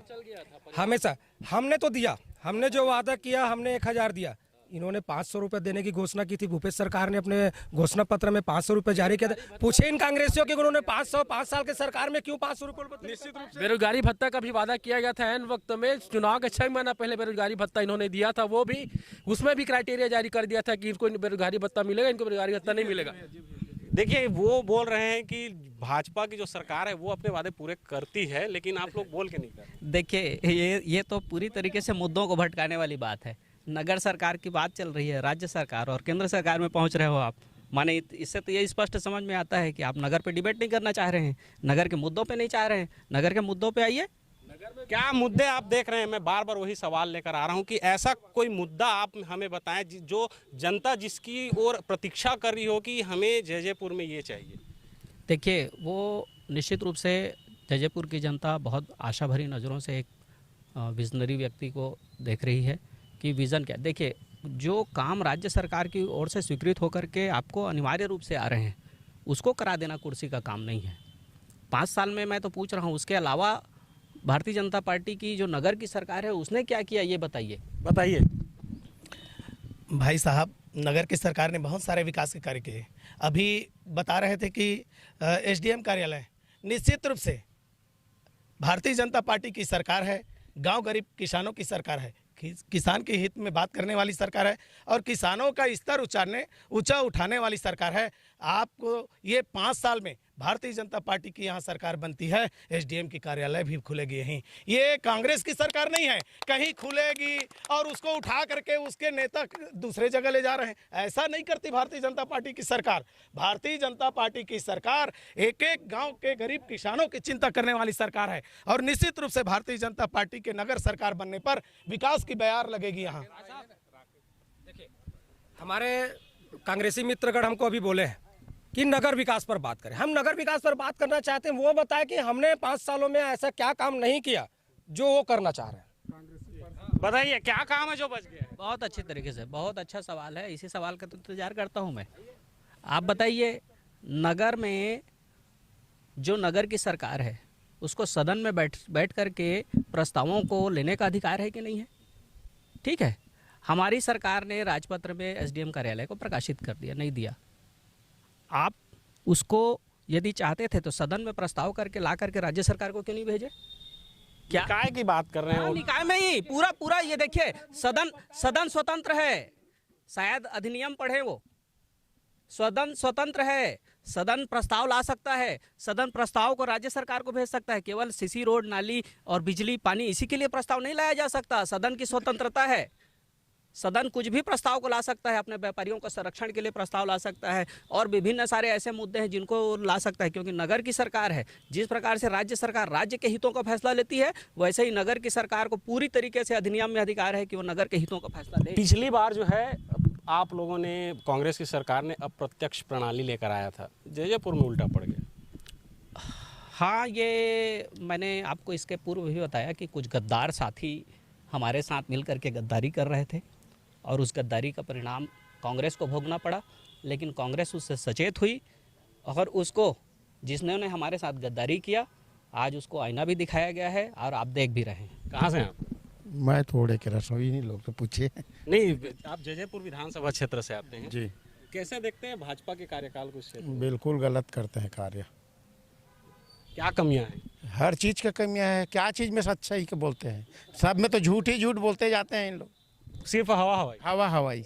हमेशा हमने तो दिया, हमने जो वादा किया, हमने 1000 दिया। इन्होंने 500 रुपए देने की घोषणा की थी। भूपेश सरकार ने अपने घोषणा पत्र में 500 रुपए जारी किया था। पूछे इन कांग्रेसियों कि उन्होंने 5 साल के सरकार में क्यों 500 रुपए? निश्चित रूप से बेरोजगारी भत्ता का भी वादा किया गया था। एन वक्त में चुनाव के 6 महीना पहले बेरोजगारी भत्ता इन्होंने दिया था, वो भी उसमें भी क्राइटेरिया जारी कर दिया था कि इनको बेरोजगारी भत्ता मिलेगा, इनको बेरोजगारी भत्ता नहीं मिलेगा। देखिए, वो बोल रहे हैं कि भाजपा की जो सरकार है वो अपने वादे पूरे करती है, लेकिन आप लोग बोल के नहीं कर। देखिए, ये तो पूरी तरीके से मुद्दों को भटकाने वाली बात है। नगर सरकार की बात चल रही है, राज्य सरकार और केंद्र सरकार में पहुंच रहे हो आप। माने इससे तो ये स्पष्ट समझ में आता है कि आप नगर पे डिबेट नहीं करना चाह रहे हैं, नगर के मुद्दों पे नहीं चाह रहे हैं। नगर के मुद्दों पे आइए। क्या मुद्दे आप देख रहे हैं? मैं बार बार वही सवाल लेकर आ रहा हूं कि ऐसा कोई मुद्दा आप हमें बताएं जो जनता जिसकी ओर प्रतीक्षा कर रही हो कि हमें जैजैपुर में ये चाहिए। देखिए, वो निश्चित रूप से जैजैपुर की जनता बहुत आशा भरी नज़रों से एक विजनरी व्यक्ति को देख रही है कि विज़न क्या। देखिए, जो काम राज्य सरकार की ओर से स्वीकृत होकर के आपको अनिवार्य रूप से आ रहे हैं, उसको करा देना कुर्सी का काम नहीं है। 5 साल में मैं तो पूछ रहा हूँ, उसके अलावा भारतीय जनता पार्टी की जो नगर की सरकार है उसने क्या किया, ये बताइए। भाई साहब, नगर की सरकार ने बहुत सारे विकास के कार्य किए। अभी बता रहे थे कि एसडीएम कार्यालय, निश्चित रूप से भारतीय जनता पार्टी की सरकार है, गांव गरीब किसानों की सरकार है, किसान के हित में बात करने वाली सरकार है और किसानों का स्तर ऊंचा उठाने वाली सरकार है। आपको ये 5 साल में भारतीय जनता पार्टी की यहाँ सरकार बनती है, एसडीएम की कार्यालय भी खुलेगी यहीं। ये कांग्रेस की सरकार नहीं है, कहीं खुलेगी और उसको उठा करके उसके नेता दूसरे जगह ले जा रहे हैं। ऐसा नहीं करती भारतीय जनता पार्टी की सरकार। भारतीय जनता पार्टी की सरकार एक एक गांव के गरीब किसानों की चिंता करने वाली सरकार है और निश्चित रूप से भारतीय जनता पार्टी के नगर सरकार बनने पर विकास की बयार लगेगी यहाँ। देखिए, हमारे कांग्रेसी मित्रगण हमको अभी बोले हैं कि नगर विकास पर बात करें। हम नगर विकास पर बात करना चाहते हैं, वो बताए कि हमने 5 सालों में ऐसा क्या काम नहीं किया जो वो करना चाह रहे हैं। बताइए, क्या काम है जो बच गया है? बहुत अच्छी तरीके से, बहुत अच्छा सवाल है। इसी सवाल का तो इंतजार करता हूँ मैं। आप बताइए, नगर में जो नगर की सरकार है उसको सदन में बैठ करके प्रस्तावों को लेने का अधिकार है कि नहीं है? ठीक है, हमारी सरकार ने राजपत्र में एसडीएम कार्यालय को प्रकाशित कर दिया, नहीं दिया। आप उसको यदि चाहते थे तो सदन में प्रस्ताव करके ला करके राज्य सरकार को क्यों नहीं भेजे? क्या निकाय की बात कर रहे हैं? निकाय में ही पूरा ये देखिए, सदन स्वतंत्र है। शायद अधिनियम पढ़े वो, सदन स्वतंत्र है, सदन प्रस्ताव ला सकता है, सदन प्रस्ताव को राज्य सरकार को भेज सकता है। केवल सीसी रोड, नाली और बिजली पानी इसी के लिए प्रस्ताव नहीं लाया जा सकता। सदन की स्वतंत्रता है, सदन कुछ भी प्रस्ताव को ला सकता है, अपने व्यापारियों को संरक्षण के लिए प्रस्ताव ला सकता है और विभिन्न सारे ऐसे मुद्दे हैं जिनको ला सकता है, क्योंकि नगर की सरकार है। जिस प्रकार से राज्य सरकार राज्य के हितों का फैसला लेती है, वैसे ही नगर की सरकार को पूरी तरीके से अधिनियम में अधिकार है कि वो नगर के हितों का फैसला ले। पिछली बार जो है आप लोगों ने, कांग्रेस की सरकार ने अप्रत्यक्ष प्रणाली लेकर आया था, जैजैपुर में उल्टा पड़ गया। हाँ, ये मैंने आपको इसके पूर्व भी बताया कि कुछ गद्दार साथी हमारे साथ मिल करके गद्दारी कर रहे थे और उस गद्दारी का परिणाम कांग्रेस को भोगना पड़ा। लेकिन कांग्रेस उससे सचेत हुई और उसको, जिसने हमारे साथ गद्दारी किया, आज उसको आईना भी दिखाया गया है और आप देख भी रहे हैं। कहाँ से हैं आप? मैं थोड़े के रसोई नहीं, लोग तो पूछे। नहीं, आप जैजैपुर विधानसभा क्षेत्र से आते हैं जी। कैसे देखते हैं भाजपा के कार्यकाल को? बिल्कुल गलत करते हैं कार्य। क्या कमियां हैं? हर चीज़ का कमियां है। क्या चीज़ में सच्चाई के बोलते हैं? सब में तो झूठ ही झूठ बोलते जाते हैं इन लोग। सिर्फ हवा हवाई। हवा हवाई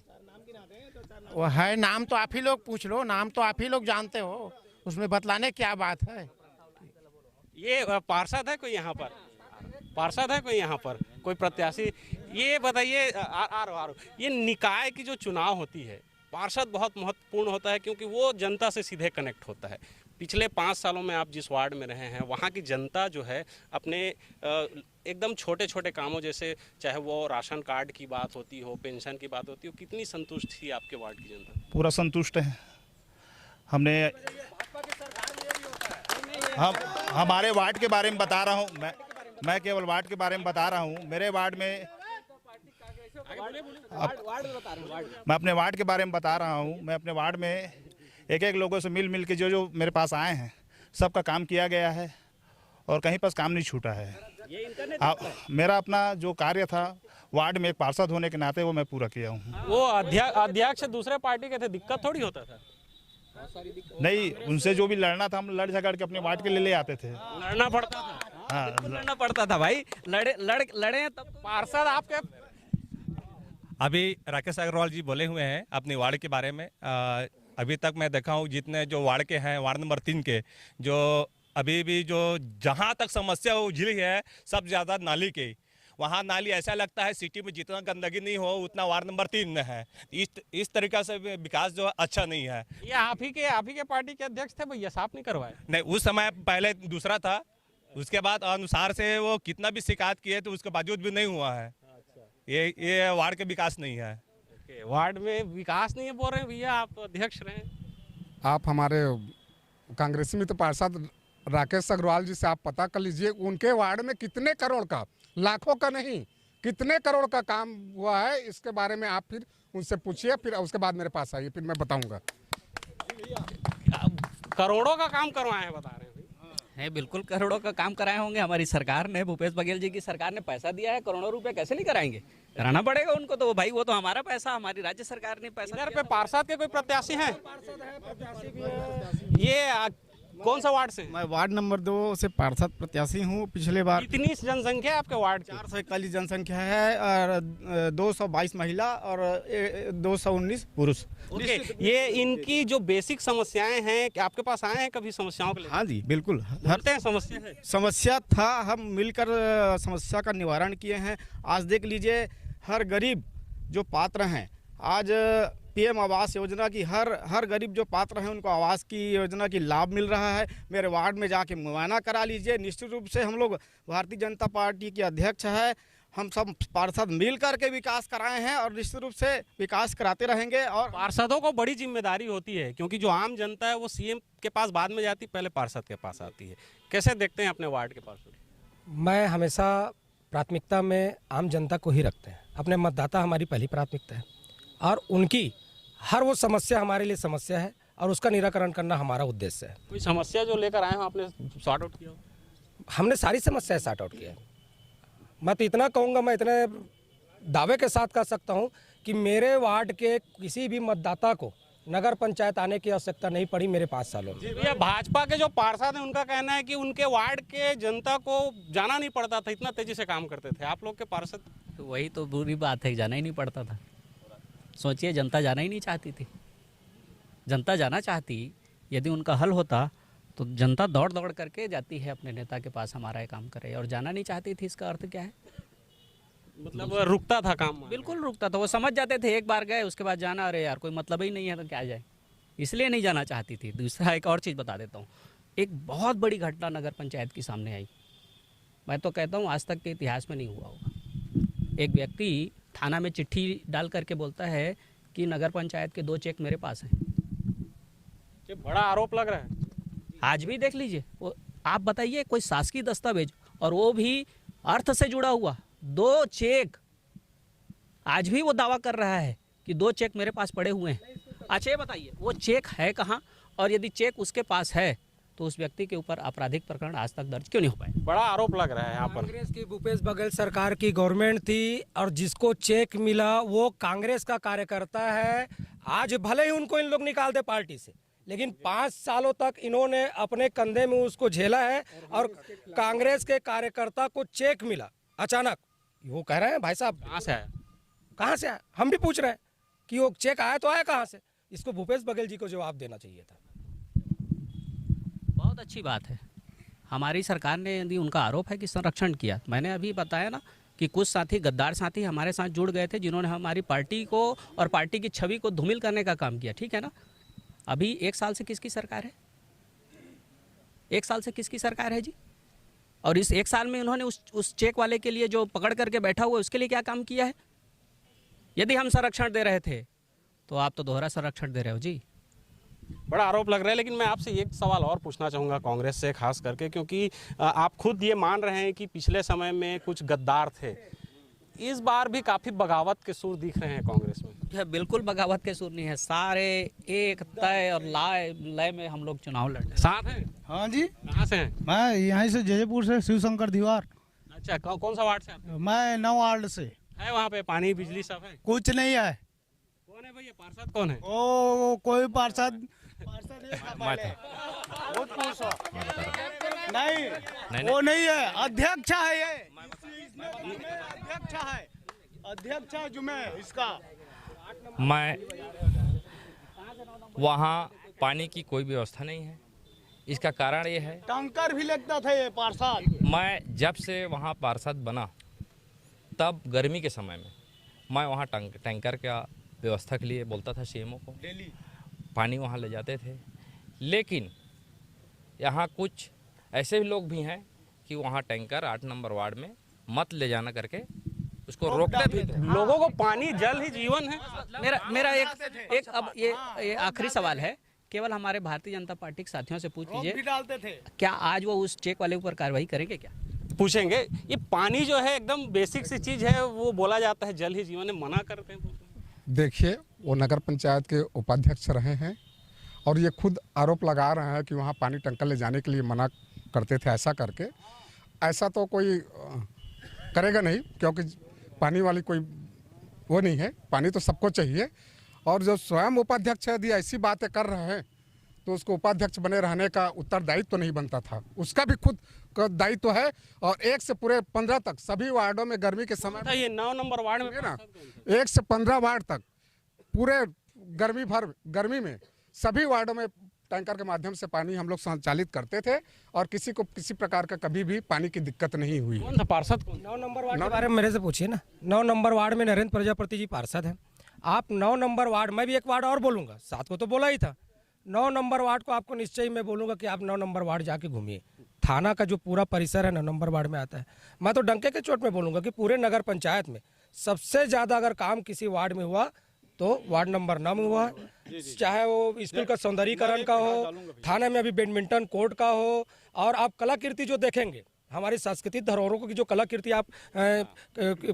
वो है। नाम तो आप ही लोग पूछ लो, नाम तो आप ही लोग जानते हो, उसमें बतलाने क्या बात है? ये पार्षद है कोई यहाँ पर? पार्षद है कोई यहाँ पर? कोई प्रत्याशी? ये बताइए, आ रहा ये निकाय की जो चुनाव होती है, पार्षद बहुत महत्वपूर्ण होता है क्योंकि वो जनता से सीधे कनेक्ट होता है। पिछले 5 सालों में आप जिस वार्ड में रहे हैं, वहाँ की जनता जो है अपने एकदम छोटे छोटे कामों, जैसे चाहे वो राशन कार्ड की बात होती हो, पेंशन की बात होती हो, कितनी संतुष्ट थी आपके वार्ड की जनता? पूरा संतुष्ट है। हमने हमारे वार्ड के बारे में बता रहा हूँ मैं केवल वार्ड के बारे में बता रहा हूँ। मेरे वार्ड में मैं अपने वार्ड के बारे में बता रहा हूँ। मैं अपने वार्ड में एक एक लोगों से मिल के जो मेरे पास आए हैं, सबका काम किया गया है और कहीं पर काम नहीं छूटा है। मेरा अपना जो कार्य था वार्ड में एक पार्षद होने के नाते, वो मैं पूरा किया हूँ। वो अध्यक्ष दूसरे पार्टी के थे, दिक्कत थोड़ी होता था? नहीं, उनसे जो भी लड़ना था हम लड़ झगड़ के अपने वार्ड के लिए ले आते थे। लड़ना पड़ता था? हाँ, लड़ना पड़ता था भाई। लड़े तब पार्षद आपके। अभी राकेश अग्रवाल जी बोले हुए हैं अपनी वार्ड के बारे में। अभी तक मैं देखा हूँ जितने जो वार्ड के हैं, वार्ड नंबर 3 के, जो अभी भी जो जहाँ तक समस्या उलझी है, सब ज़्यादा नाली की। वहाँ नाली ऐसा लगता है सिटी में जितना गंदगी नहीं हो उतना वार्ड नंबर 3 में है। इस तरीक़े से विकास जो अच्छा नहीं है। ये आप ही के पार्टी के अध्यक्ष थे भैया, साफ नहीं करवाए? नहीं, उस समय पहले दूसरा था, उसके बाद अनुसार से वो कितना भी शिकायत किए तो उसके बावजूद भी नहीं हुआ है। ये वार्ड के विकास नहीं है। वार्ड में विकास नहीं है बोल रहे हैं भैया, आप तो अध्यक्ष रहे। आप हमारे कांग्रेसी मित्र पार्षद राकेश अग्रवाल जी से आप पता कर लीजिए, उनके वार्ड में कितने करोड़ का, लाखों का नहीं, कितने करोड़ का काम हुआ है। इसके बारे में आप फिर उनसे पूछिए, फिर उसके बाद मेरे पास आइए, फिर मैं बताऊंगा। करोड़ों का काम करवाए हैं बता रहे हैं? है, बिल्कुल करोड़ों का काम कराए होंगे। हमारी सरकार ने, भूपेश बघेल जी की सरकार ने पैसा दिया है, करोड़ों रुपए कैसे नहीं कराएंगे? कराना पड़ेगा उनको तो भाई, वो तो हमारा पैसा, हमारी राज्य सरकार ने पैसा। इधर पे पार्षद के कोई प्रत्याशी हैं? ये कौन सा वार्ड से? मैं वार्ड नंबर 2 से पार्षद प्रत्याशी हूँ। पिछले बार कितनी जनसंख्या है आपके वार्ड की? 441 जनसंख्या है और 222 महिला और 219 पुरुष। ये इनकी जो बेसिक समस्याएं हैं, क्या आपके पास आए हैं कभी समस्याओं के लिए? हाँ जी, बिल्कुल। हर समस्या है, समस्या था, हम मिलकर समस्या का निवारण किए हैं। आज देख लीजिए, हर गरीब जो पात्र हैं, आज पीएम आवास योजना की हर गरीब जो पात्र हैं उनको आवास की योजना की लाभ मिल रहा है। मेरे वार्ड में जाके मुआयना करा लीजिए। निश्चित रूप से हम लोग भारतीय जनता पार्टी के अध्यक्ष है, हम सब पार्षद मिल करके विकास कराए हैं और निश्चित रूप से विकास कराते रहेंगे। और पार्षदों को बड़ी जिम्मेदारी होती है, क्योंकि जो आम जनता है वो सीएम के पास बाद में जाती, पहले पार्षद के पास आती है। कैसे देखते हैं अपने वार्ड के पार्षद? मैं हमेशा प्राथमिकता में आम जनता को ही रखते हैं। अपने मतदाता हमारी पहली प्राथमिकता है और उनकी हर वो समस्या हमारे लिए समस्या है और उसका निराकरण करना हमारा उद्देश्य है। कोई समस्या जो लेकर आए हो आपने सॉर्ट आउट किया? हमने सारी समस्याएं सॉर्ट आउट किया। मैं तो इतना कहूँगा, मैं इतने दावे के साथ कह सकता हूँ कि मेरे वार्ड के किसी भी मतदाता को नगर पंचायत आने की आवश्यकता नहीं पड़ी मेरे 5 सालों में। ये भाजपा के जो पार्षद हैं उनका कहना है कि उनके वार्ड के जनता को जाना नहीं पड़ता था, इतना तेजी से काम करते थे। आप लोग के पार्षद? तो वही तो बुरी बात है, जाना ही नहीं पड़ता था। सोचिए, जनता जाना ही नहीं चाहती थी। जनता जाना चाहती, यदि उनका हल होता तो जनता दौड़ दौड़ करके जाती है अपने नेता के पास, हमारा ये काम करे, और जाना नहीं चाहती थी। इसका अर्थ क्या है? मतलब रुकता था काम। बिल्कुल रुकता था। वो समझ जाते थे एक बार गए उसके बाद जाना, अरे यार कोई मतलब ही नहीं है तो क्या जाए, इसलिए नहीं जाना चाहती थी। दूसरा एक और चीज़ बता देता हूँ, एक बहुत बड़ी घटना नगर पंचायत की सामने आई। मैं तो कहता हूँ आज तक के इतिहास में नहीं हुआ होगा। एक व्यक्ति थाना में चिट्ठी डाल करके बोलता है कि नगर पंचायत के 2 चेक मेरे पास हैं। ये बड़ा आरोप लग रहा है। आज भी देख लीजिए, वो आप बताइए, कोई शासकीय दस्तावेज और वो भी अर्थ से जुड़ा हुआ 2 चेक, आज भी वो दावा कर रहा है कि 2 चेक मेरे पास पड़े हुए हैं। अच्छा ये बताइए वो चेक है कहाँ, और यदि चेक उसके पास है तो उस व्यक्ति के ऊपर आपराधिक प्रकरण आज तक दर्ज क्यों नहीं हो पाए? बड़ा आरोप लग रहा है यहाँ पर। कांग्रेस की भूपेश बघेल सरकार की गवर्नमेंट थी और जिसको चेक मिला वो कांग्रेस का कार्यकर्ता है। आज भले ही उनको इन लोग निकाल दे पार्टी से, लेकिन 5 सालों तक इन्होंने अपने कंधे में उसको झेला है। और कांग्रेस के कार्यकर्ता को चेक मिला अचानक, वो कह रहे हैं भाई साहब कहाँ से आया? कहाँ से आया? हम भी पूछ रहे हैं कि वो चेक आया तो आया कहाँ से? इसको भूपेश बघेल जी को जवाब देना चाहिए था। बहुत अच्छी बात है, हमारी सरकार ने यदि उनका आरोप है कि संरक्षण किया, मैंने अभी बताया ना कि कुछ साथी, गद्दार साथी हमारे साथ जुड़ गए थे जिन्होंने हमारी पार्टी को और पार्टी की छवि को धूमिल करने का काम किया, ठीक है ना। अभी 1 साल से किसकी सरकार है? 1 साल से किसकी सरकार है जी? और इस 1 साल में उन्होंने उस चेक वाले के लिए जो पकड़ करके बैठा हुआ है उसके लिए क्या काम किया है? यदि हम संरक्षण दे रहे थे तो आप तो दोहरा संरक्षण दे रहे हो जी। बड़ा आरोप लग रहा है। लेकिन मैं आपसे एक सवाल और पूछना चाहूँगा कांग्रेस से खास करके, क्योंकि आप खुद ये मान रहे हैं कि पिछले समय में कुछ गद्दार थे, इस बार भी काफ़ी बगावत के सुर दिख रहे हैं कांग्रेस में। बिल्कुल बगावत के सुर नहीं है, सारे एक तय और लय में हम लोग चुनाव लड़ रहे हैं। साथ हैं? हाँ जी। कहाँ से हैं? मैं यहीं से जयपुर से शिवशंकर दीवार। अच्छा, कौन सा वार्ड से आप? मैं 9 वार्ड से। है वहाँ पे पानी बिजली सब है? कुछ नहीं है। कौन है भैया, पार्षद कौन है? ओ कोई पार्षद नहीं, वो नहीं है, अध्यक्ष है ये। अध्यक्ष है जुमे इसका। मैं वहाँ पानी की कोई व्यवस्था नहीं है। इसका कारण ये है, टैंकर भी लगता था ये पार्षद। मैं जब से वहाँ पार्षद बना तब गर्मी के समय में मैं वहाँ टैंकर का व्यवस्था के लिए बोलता था सीएमओ को, पानी वहाँ ले जाते थे। लेकिन यहाँ कुछ ऐसे भी लोग भी हैं कि वहाँ टैंकर 8 नंबर वार्ड में मत ले जाना करके उसको रोकते भी थे। लोगों को पानी जल ही जीवन है। मेरा एक अब ये आखिरी सवाल है, केवल हमारे भारतीय जनता पार्टी के साथियों से पूछ लीजिए, डालते थे क्या आज वो उस चेक वाले ऊपर कार्रवाई करेंगे? क्या पूछेंगे? ये पानी जो है एकदम बेसिक सी चीज है, वो बोला जाता है जल ही जीवन है, मना करते हैं। देखिए, वो नगर पंचायत के उपाध्यक्ष रहे हैं और ये खुद आरोप लगा रहे हैं कि वहाँ पानी टंकर ले जाने के लिए मना करते थे। ऐसा करके ऐसा तो कोई करेगा नहीं, क्योंकि पानी वाली कोई वो नहीं है, पानी तो सबको चाहिए। और जो स्वयं उपाध्यक्ष यदि ऐसी बातें कर रहे हैं तो उसको उपाध्यक्ष बने रहने का उत्तरदायित्व तो नहीं बनता था, उसका भी खुद का दायित्व है। और 1 से पूरे 15 तक सभी वार्डों में गर्मी के समय ये 9 नंबर वार्ड में ना 1 से 15 वार्ड तक पूरे गर्मी में सभी वार्डों में टैंकर के माध्यम से पानी हम लोग संचालित करते थे और किसी को किसी प्रकार का कभी भी पानी की दिक्कत नहीं हुई। कौन था पार्षद? 9 नंबर वार्ड के बारे में मेरे से पूछिए ना। 9 नंबर वार्ड में नरेंद्र प्रजापति जी पार्षद हैं। आप 9 नंबर वार्ड, मैं भी एक वार्ड और बोलूँगा, 7 को तो बोला ही था। 9 नंबर वार्ड को आपको निश्चय मैं बोलूँगा कि आप 9 नंबर वार्ड जाके घूमिए। थाना का जो पूरा परिसर है 9 नंबर वार्ड में आता है। मैं तो डंके के चोट में बोलूँगा कि पूरे नगर पंचायत में सबसे ज़्यादा अगर काम किसी वार्ड में हुआ तो वार्ड नंबर 9 में हुआ है। चाहे वो स्कूल का सौंदर्यीकरण का हो, थाने में अभी बैडमिंटन कोर्ट का हो, और आप कलाकृति जो देखेंगे, हमारी सांस्कृतिक धरोहरों की जो कलाकृति आप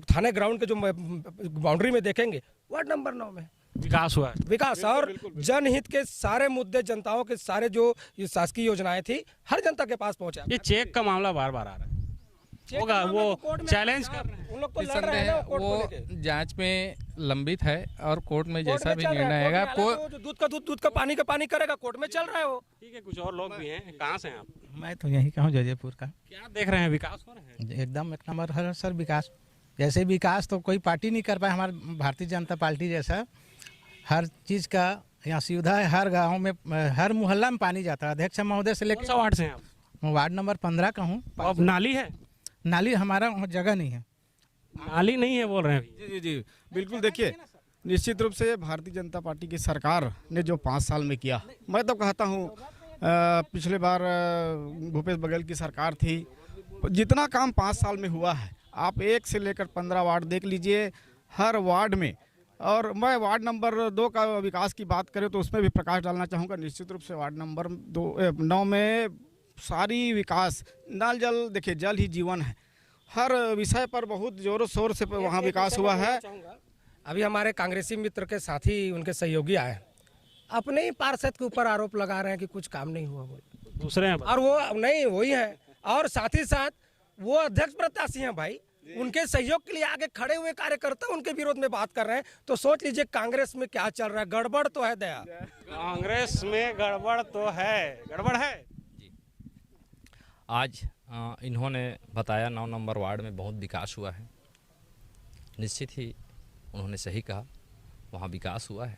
थाने ग्राउंड के जो बाउंड्री में देखेंगे, वार्ड नंबर 9 में विकास हुआ है। विकास और जनहित के सारे मुद्दे, जनताओं के सारे जो शासकीय योजनाएं थी, हर जनता के पास पहुंचा। ये चेक का मामला बार बार आ रहा है, होगा वो चैलेंज कर रहे हैं। उन लोग तो लड़ रहे हैं ना कोर्ट को लेके। वो जांच में लंबित है और कोर्ट में जैसा भी निर्णय आएगा, दूध का दूध, दूध का पानी करेगा, कोर्ट में चल रहा है वो। ठीक है, कुछ और लोग भी हैं। कहाँ से हैं आप? मैं तो यहीं का हूँ, जयपुर का। क्या देख रहे हैं, विकास हो रहे हैं? एकदम 1 नंबर है सर विकास। जैसे विकास तो कोई पार्टी नहीं कर पाए, हमारी भारतीय जनता पार्टी जैसा हर चीज़ का यहाँ सुविधा है, हर गांव में हर मोहल्ला में पानी जाता है। अध्यक्ष महोदय से लेकर वार्ड से हैं आप? मैं वार्ड नंबर 15 का हूँ। अब नाली है? नाली हमारा वहाँ जगह नहीं है। नाली नहीं है बोल रहे हैं? जी जी जी बिल्कुल। देखिए निश्चित रूप से भारतीय जनता पार्टी की सरकार ने जो 5 साल में किया, मैं तो कहता हूँ पिछले बार भूपेश बघेल की सरकार थी, जितना काम 5 साल में हुआ है, आप 1 से लेकर 15 वार्ड देख लीजिए, हर वार्ड में। और मैं वार्ड नंबर 2 का विकास की बात करें तो उसमें भी प्रकाश डालना चाहूँगा। निश्चित रूप से वार्ड नंबर 9 में सारी विकास, नल जल, देखिए जल ही जीवन है, हर विषय पर बहुत जोरों शोर से वहाँ विकास हुआ है। अभी हमारे कांग्रेसी मित्र के साथी, उनके सहयोगी आए, अपने ही पार्षद के ऊपर आरोप लगा रहे हैं कि कुछ काम नहीं हुआ। दूसरे हैं और वो नहीं, वही है। और साथ ही साथ वो अध्यक्ष प्रत्याशी हैं भाई, उनके सहयोग के लिए आगे खड़े हुए कार्यकर्ता उनके विरोध में बात कर रहे हैं। तो सोच लीजिए कांग्रेस में क्या चल रहा है। गड़बड़ तो है दया। कांग्रेस में गड़बड़ तो है, गड़बड़ है जी। आज इन्होंने बताया 9 नंबर वार्ड में बहुत विकास हुआ है। निश्चित ही उन्होंने सही कहा, वहाँ विकास हुआ है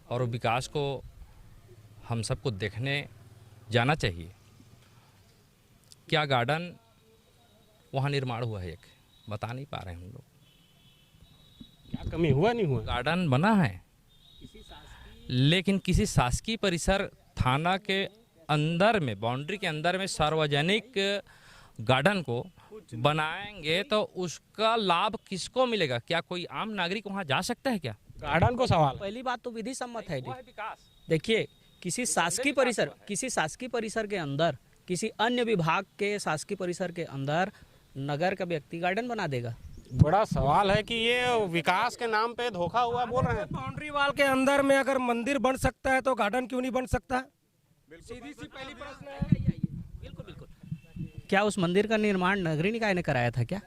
और विकास को हम सबको देखने जाना चाहिए। क्या गार्डन वहाँ निर्माण हुआ है, एक बता नहीं पा रहे हैं हम लोग। क्या कमी हुआ नहीं हुआ? गार्डन बना है, लेकिन किसी शासकीय परिसर थाना के अंदर में, बाउंड्री के अंदर में सार्वजनिक गार्डन को बनाएंगे तो उसका लाभ किसको मिलेगा? क्या कोई आम नागरिक वहाँ जा सकता है क्या? गार्डन को सवाल। पहली बात तो विधि सम्मत है। देखिए किसी शासकीय परिसर के अंदर, किसी अन्य विभाग के शासकीय परिसर के अंदर नगर का व्यक्ति गार्डन बना देगा? बड़ा सवाल है कि ये विकास के नाम पे धोखा हुआ बोल रहे हैं। बाउंड्री वाल के अंदर में अगर मंदिर बन सकता है तो गार्डन क्यों नहीं बन सकता? सीधी सी पहली प्रश्न है। बिल्कुल बिल्कुल। क्या उस मंदिर का निर्माण नगरीय निकाय ने कराया था क्या?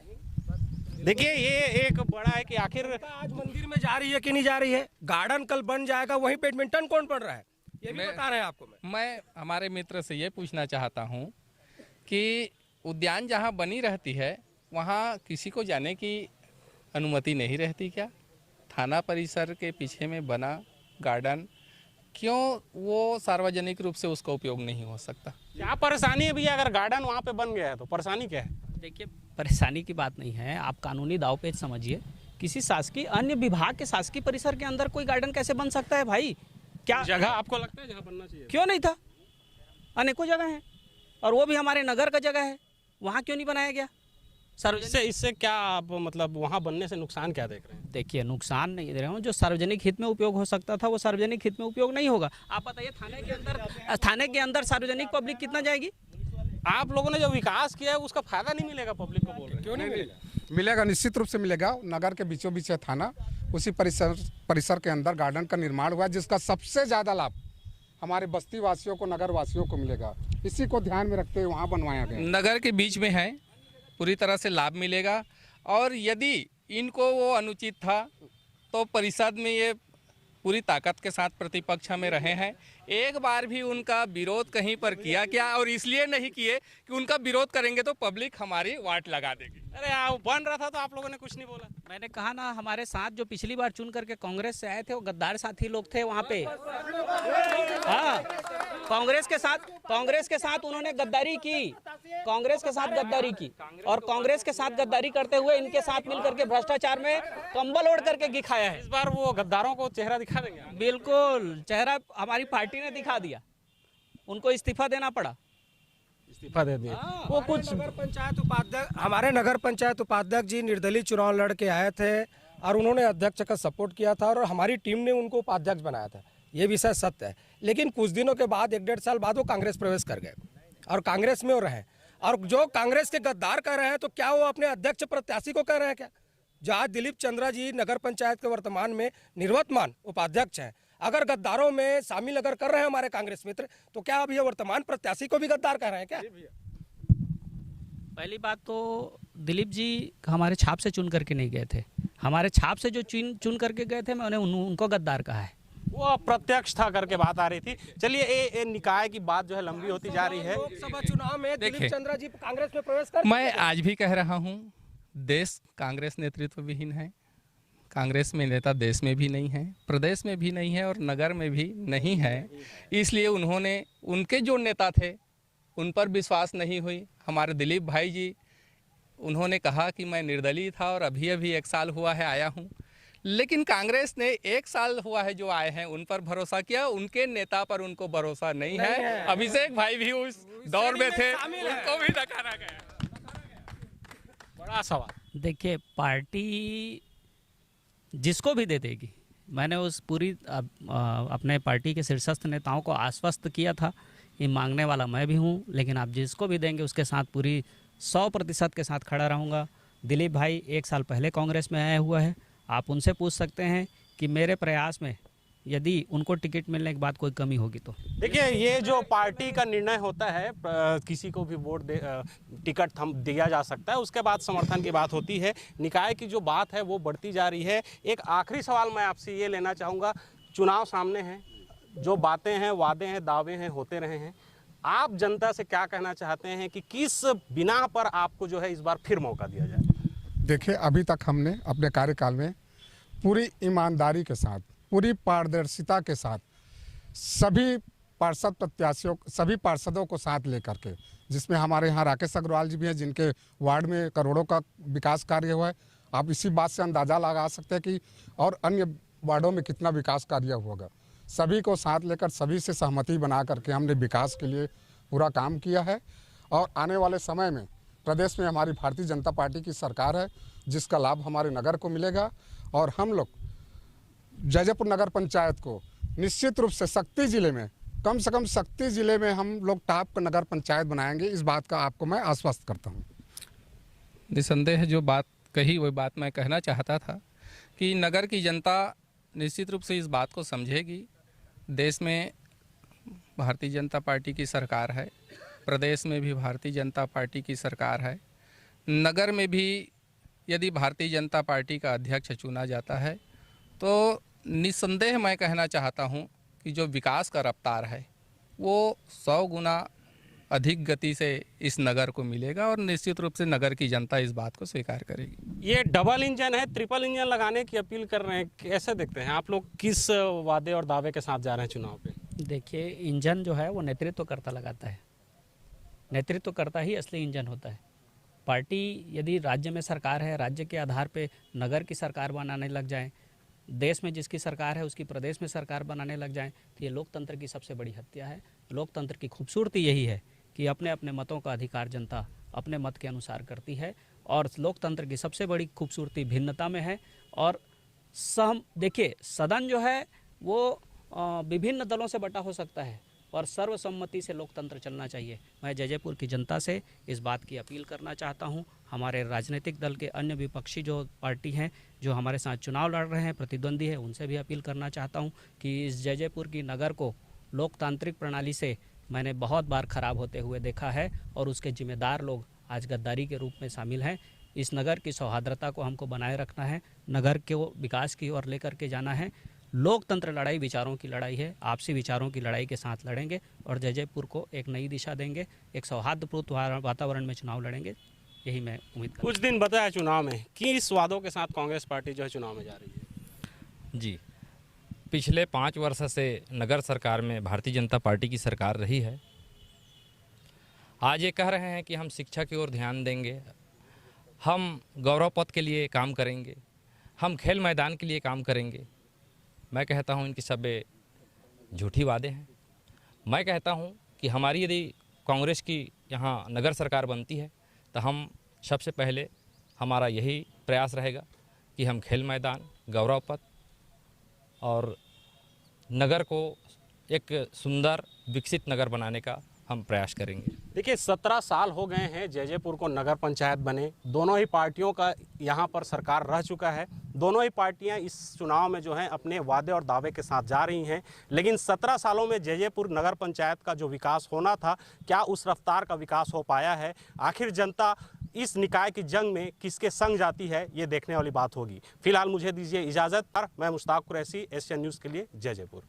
देखिए ये एक बड़ा है कि आखिर आज मंदिर में जा रही है कि नहीं जा रही है। गार्डन कल बन जाएगा, वहीं बैडमिंटन कौन पढ़ रहा है ये भी बता रहे हैं आपको। मैं हमारे मित्र से ये पूछना चाहता हूँ कि उद्यान जहाँ बनी रहती है वहाँ किसी को जाने की अनुमति नहीं रहती क्या? थाना परिसर के पीछे में बना गार्डन क्यों वो सार्वजनिक रूप से उसका उपयोग नहीं हो सकता? क्या परेशानी है भैया? अगर गार्डन वहाँ पे बन गया है तो परेशानी क्या है? देखिए परेशानी की बात नहीं है, आप कानूनी दावपेच समझिए। किसी शासकीय अन्य विभाग के शासकीय परिसर के अंदर कोई गार्डन कैसे बन सकता है भाई? क्या जगह आपको लगता है जहाँ बनना चाहिए? क्यों नहीं था? अनेकों जगह हैं और वो भी हमारे नगर का जगह है, वहाँ क्यों नहीं बनाया गया? इससे क्या आप मतलब वहाँ बनने से नुकसान क्या देख रहे हैं? देखिए नुकसान नहीं दे रहा हूँ, जो सार्वजनिक हित में उपयोग हो सकता था वो सार्वजनिक हित में उपयोग नहीं होगा। आप बताइए थाने के अंदर सार्वजनिक पब्लिक कितना जाएगी? आप लोगों ने जो विकास किया है उसका फायदा नहीं मिलेगा पब्लिक को बोल रहे हैं? क्यों नहीं मिलेगा? मिलेगा, निश्चित रूप से मिलेगा। नगर के बीचों बीच है थाना, उसी परिसर के अंदर गार्डन का निर्माण हुआ है, जिसका सबसे ज़्यादा लाभ हमारे बस्ती वासियों को, नगर वासियों को मिलेगा। इसी को ध्यान में रखते हुए वहाँ बनवाया गया। नगर के बीच में है, पूरी तरह से लाभ मिलेगा। और यदि इनको वो अनुचित था तो परिषद में ये पूरी ताकत के साथ प्रतिपक्ष में रहे हैं। एक बार भी उनका विरोध कहीं पर किया क्या? और इसलिए नहीं किए कि उनका विरोध करेंगे तो पब्लिक हमारी वाट लगा देगी। अरे बन रहा था तो आप लोगों ने कुछ नहीं बोला। मैंने कहा ना, हमारे साथ जो पिछली बार चुन करके कांग्रेस से आए थे वो गद्दार साथी लोग थे वहाँ पे। हाँ, कांग्रेस के साथ उन्होंने गद्दारी की, कांग्रेस के साथ गद्दारी की, और कांग्रेस के साथ गद्दारी करते हुए इनके साथ मिलकर के भ्रष्टाचार में कंबल ओढ़ करके दिखाया है। इस बार वो गद्दारों को चेहरा दिखा देंगे? बिल्कुल, चेहरा हमारी पार्टी ने दिखा दिया, उनको इस्तीफा देना पड़ा। इस्तीफा दे दिया। वो कुछ नगर पंचायत उपाध्यक्ष, हमारे नगर पंचायत उपाध्यक्ष जी निर्दलीय चुनाव लड़ के आए थे और उन्होंने अध्यक्ष का सपोर्ट किया था और हमारी टीम ने उनको उपाध्यक्ष बनाया था। ये विषय सत्य है। लेकिन कुछ दिनों के बाद, 1-1.5 साल बाद, वो कांग्रेस प्रवेश कर गए और कांग्रेस में वो रहे। और जो कांग्रेस के गद्दार कर रहे हैं तो क्या वो अपने अध्यक्ष प्रत्याशी को कह रहे हैं क्या? जहाँ दिलीप चंद्रा जी नगर पंचायत के वर्तमान में निर्वतमान उपाध्यक्ष हैं, अगर गद्दारों में शामिल अगर कर रहे हैं हमारे कांग्रेस मित्र, तो क्या अब ये वर्तमान प्रत्याशी को भी गद्दार कह रहे हैं क्या? पहली बात तो दिलीप जी हमारे छाप से चुन करके नहीं गए थे, हमारे छाप से जो चुन करके गए थे मैंने उनको गद्दार कहा है। वो अप्रत्यक्ष था करके बात आ रही थी। चलिए ये निकाय की बात जो है लंबी होती जा रही है। लोकसभा चुनाव में दिलीप चंद्रा जी कांग्रेस में प्रवेश कर, मैं आज भी कह रहा हूँ, देश कांग्रेस नेतृत्व विहीन है, कांग्रेस में नेता देश में भी नहीं है, प्रदेश में भी नहीं है और नगर में भी नहीं है। इसलिए उन्होंने उनके जो नेता थे उन पर विश्वास नहीं हुई। हमारे दिलीप भाई जी, उन्होंने कहा कि मैं निर्दलीय था और अभी अभी 1 साल हुआ है आया हूँ, लेकिन कांग्रेस ने 1 साल हुआ है जो आए हैं उन पर भरोसा किया, उनके नेता पर उनको भरोसा नहीं है। अभिषेक भाई भी उस दौर में थे, उनको भी नकारा गया। बड़ा सवाल। देखिए, पार्टी जिसको भी दे देगी, मैंने उस पूरी अपने पार्टी के शीर्षस्थ नेताओं को आश्वस्त किया था, ये मांगने वाला मैं भी हूँ, लेकिन आप जिसको भी देंगे उसके साथ पूरी 100% के साथ खड़ा रहूँगा। दिलीप भाई 1 साल पहले कांग्रेस में आया हुआ है, आप उनसे पूछ सकते हैं कि मेरे प्रयास में यदि उनको टिकट मिलने के बाद कोई कमी होगी तो। देखिए, ये जो पार्टी का निर्णय होता है, किसी को भी वोट टिकट हम दिया जा सकता है, उसके बाद समर्थन की बात होती है। निकाय की जो बात है वो बढ़ती जा रही है। एक आखिरी सवाल मैं आपसे ये लेना चाहूँगा, चुनाव सामने हैं, जो बातें हैं, वादे हैं, दावे हैं, होते रहे हैं, आप जनता से क्या कहना चाहते हैं कि किस बिना पर आपको जो है इस बार फिर मौका दिया जाए? देखिए, अभी तक हमने अपने कार्यकाल में पूरी ईमानदारी के साथ, पूरी पारदर्शिता के साथ सभी पार्षद प्रत्याशियों, सभी पार्षदों को साथ लेकर के, जिसमें हमारे यहाँ राकेश अग्रवाल जी भी हैं, जिनके वार्ड में करोड़ों का विकास कार्य हुआ है। आप इसी बात से अंदाज़ा लगा सकते हैं कि और अन्य वार्डों में कितना विकास कार्य होगा। सभी को साथ लेकर, सभी से सहमति बना करके हमने विकास के लिए पूरा काम किया है। और आने वाले समय में प्रदेश में हमारी भारतीय जनता पार्टी की सरकार है, जिसका लाभ हमारे नगर को मिलेगा। और हम लोग जैजेपुर नगर पंचायत को निश्चित रूप से शक्ति ज़िले में, कम से कम शक्ति ज़िले में हम लोग टॉप नगर पंचायत बनाएंगे। इस बात का आपको मैं आश्वस्त करता हूँ। निसंदेह जो बात कही वही बात मैं कहना चाहता था कि नगर की जनता निश्चित रूप से इस बात को समझेगी। देश में भारतीय जनता पार्टी की सरकार है, प्रदेश में भी भारतीय जनता पार्टी की सरकार है, नगर में भी यदि भारतीय जनता पार्टी का अध्यक्ष चुना जाता है तो निसंदेह मैं कहना चाहता हूं कि जो विकास का रफ्तार है वो 100 गुना अधिक गति से इस नगर को मिलेगा और निश्चित रूप से नगर की जनता इस बात को स्वीकार करेगी। ये डबल इंजन है, ट्रिपल इंजन लगाने की अपील कर रहे हैं, कैसे देखते हैं आप लोग? किस वादे और दावे के साथ जा रहे हैं चुनाव पे? देखिए, इंजन जो है वो नेतृत्वकर्ता लगाता है, नेतृत्वकर्ता ही असली इंजन होता है। पार्टी यदि राज्य में सरकार है, राज्य के आधार पे नगर की सरकार बनाने लग जाए, देश में जिसकी सरकार है उसकी प्रदेश में सरकार बनाने लग जाए, तो ये लोकतंत्र की सबसे बड़ी हत्या है। लोकतंत्र की खूबसूरती यही है कि अपने अपने मतों का अधिकार जनता अपने मत के अनुसार करती है, और लोकतंत्र की सबसे बड़ी खूबसूरती भिन्नता में है। और देखिए, सदन जो है वो विभिन्न दलों से बटा हो सकता है, और सर्वसम्मति से लोकतंत्र चलना चाहिए। मैं जैजेपुर की जनता से इस बात की अपील करना चाहता हूं। हमारे राजनीतिक दल के अन्य विपक्षी जो पार्टी हैं, जो हमारे साथ चुनाव लड़ रहे हैं, प्रतिद्वंदी है, उनसे भी अपील करना चाहता हूं कि इस जैजेपुर की नगर को लोकतांत्रिक प्रणाली से मैंने बहुत बार खराब होते हुए देखा है, और उसके जिम्मेदार लोग आज गद्दारी के रूप में शामिल हैं। इस नगर की सौहार्दता को हमको बनाए रखना है, नगर के विकास की ओर लेकर के जाना है। लोकतंत्र लड़ाई विचारों की लड़ाई है, आपसी विचारों की लड़ाई के साथ लड़ेंगे और जैजेपुर को एक नई दिशा देंगे, एक सौहार्दपूर्ण वातावरण में चुनाव लड़ेंगे, यही मैं उम्मीद करता हूं। कुछ दिन बचा है चुनाव में, किस वादों के साथ कांग्रेस पार्टी जो है चुनाव में जा रही है? जी, पिछले 5 वर्ष से नगर सरकार में भारतीय जनता पार्टी की सरकार रही है। आज ये कह रहे हैं कि हम शिक्षा की ओर ध्यान देंगे, हम गौरव पथ के लिए काम करेंगे, हम खेल मैदान के लिए काम करेंगे। मैं कहता हूं इनकी सब झूठी वादे हैं। मैं कहता हूं कि हमारी यदि कांग्रेस की यहाँ नगर सरकार बनती है तो हम सबसे पहले हमारा यही प्रयास रहेगा कि हम खेल मैदान, गौरव पथ और नगर को एक सुंदर विकसित नगर बनाने का हम प्रयास करेंगे। देखिए, 17 साल हो गए हैं जैजेपुर को नगर पंचायत बने, दोनों ही पार्टियों का यहाँ पर सरकार रह चुका है, दोनों ही पार्टियाँ इस चुनाव में जो हैं अपने वादे और दावे के साथ जा रही हैं, लेकिन 17 सालों में जैजेपुर नगर पंचायत का जो विकास होना था, क्या उस रफ्तार का विकास हो पाया है? आखिर जनता इस निकाय की जंग में किसके संग जाती है, ये देखने वाली बात होगी। फिलहाल मुझे दीजिए इजाज़त। मैं मुश्ताक कुरैशी, एशियन न्यूज़ के लिए जैजेपुर।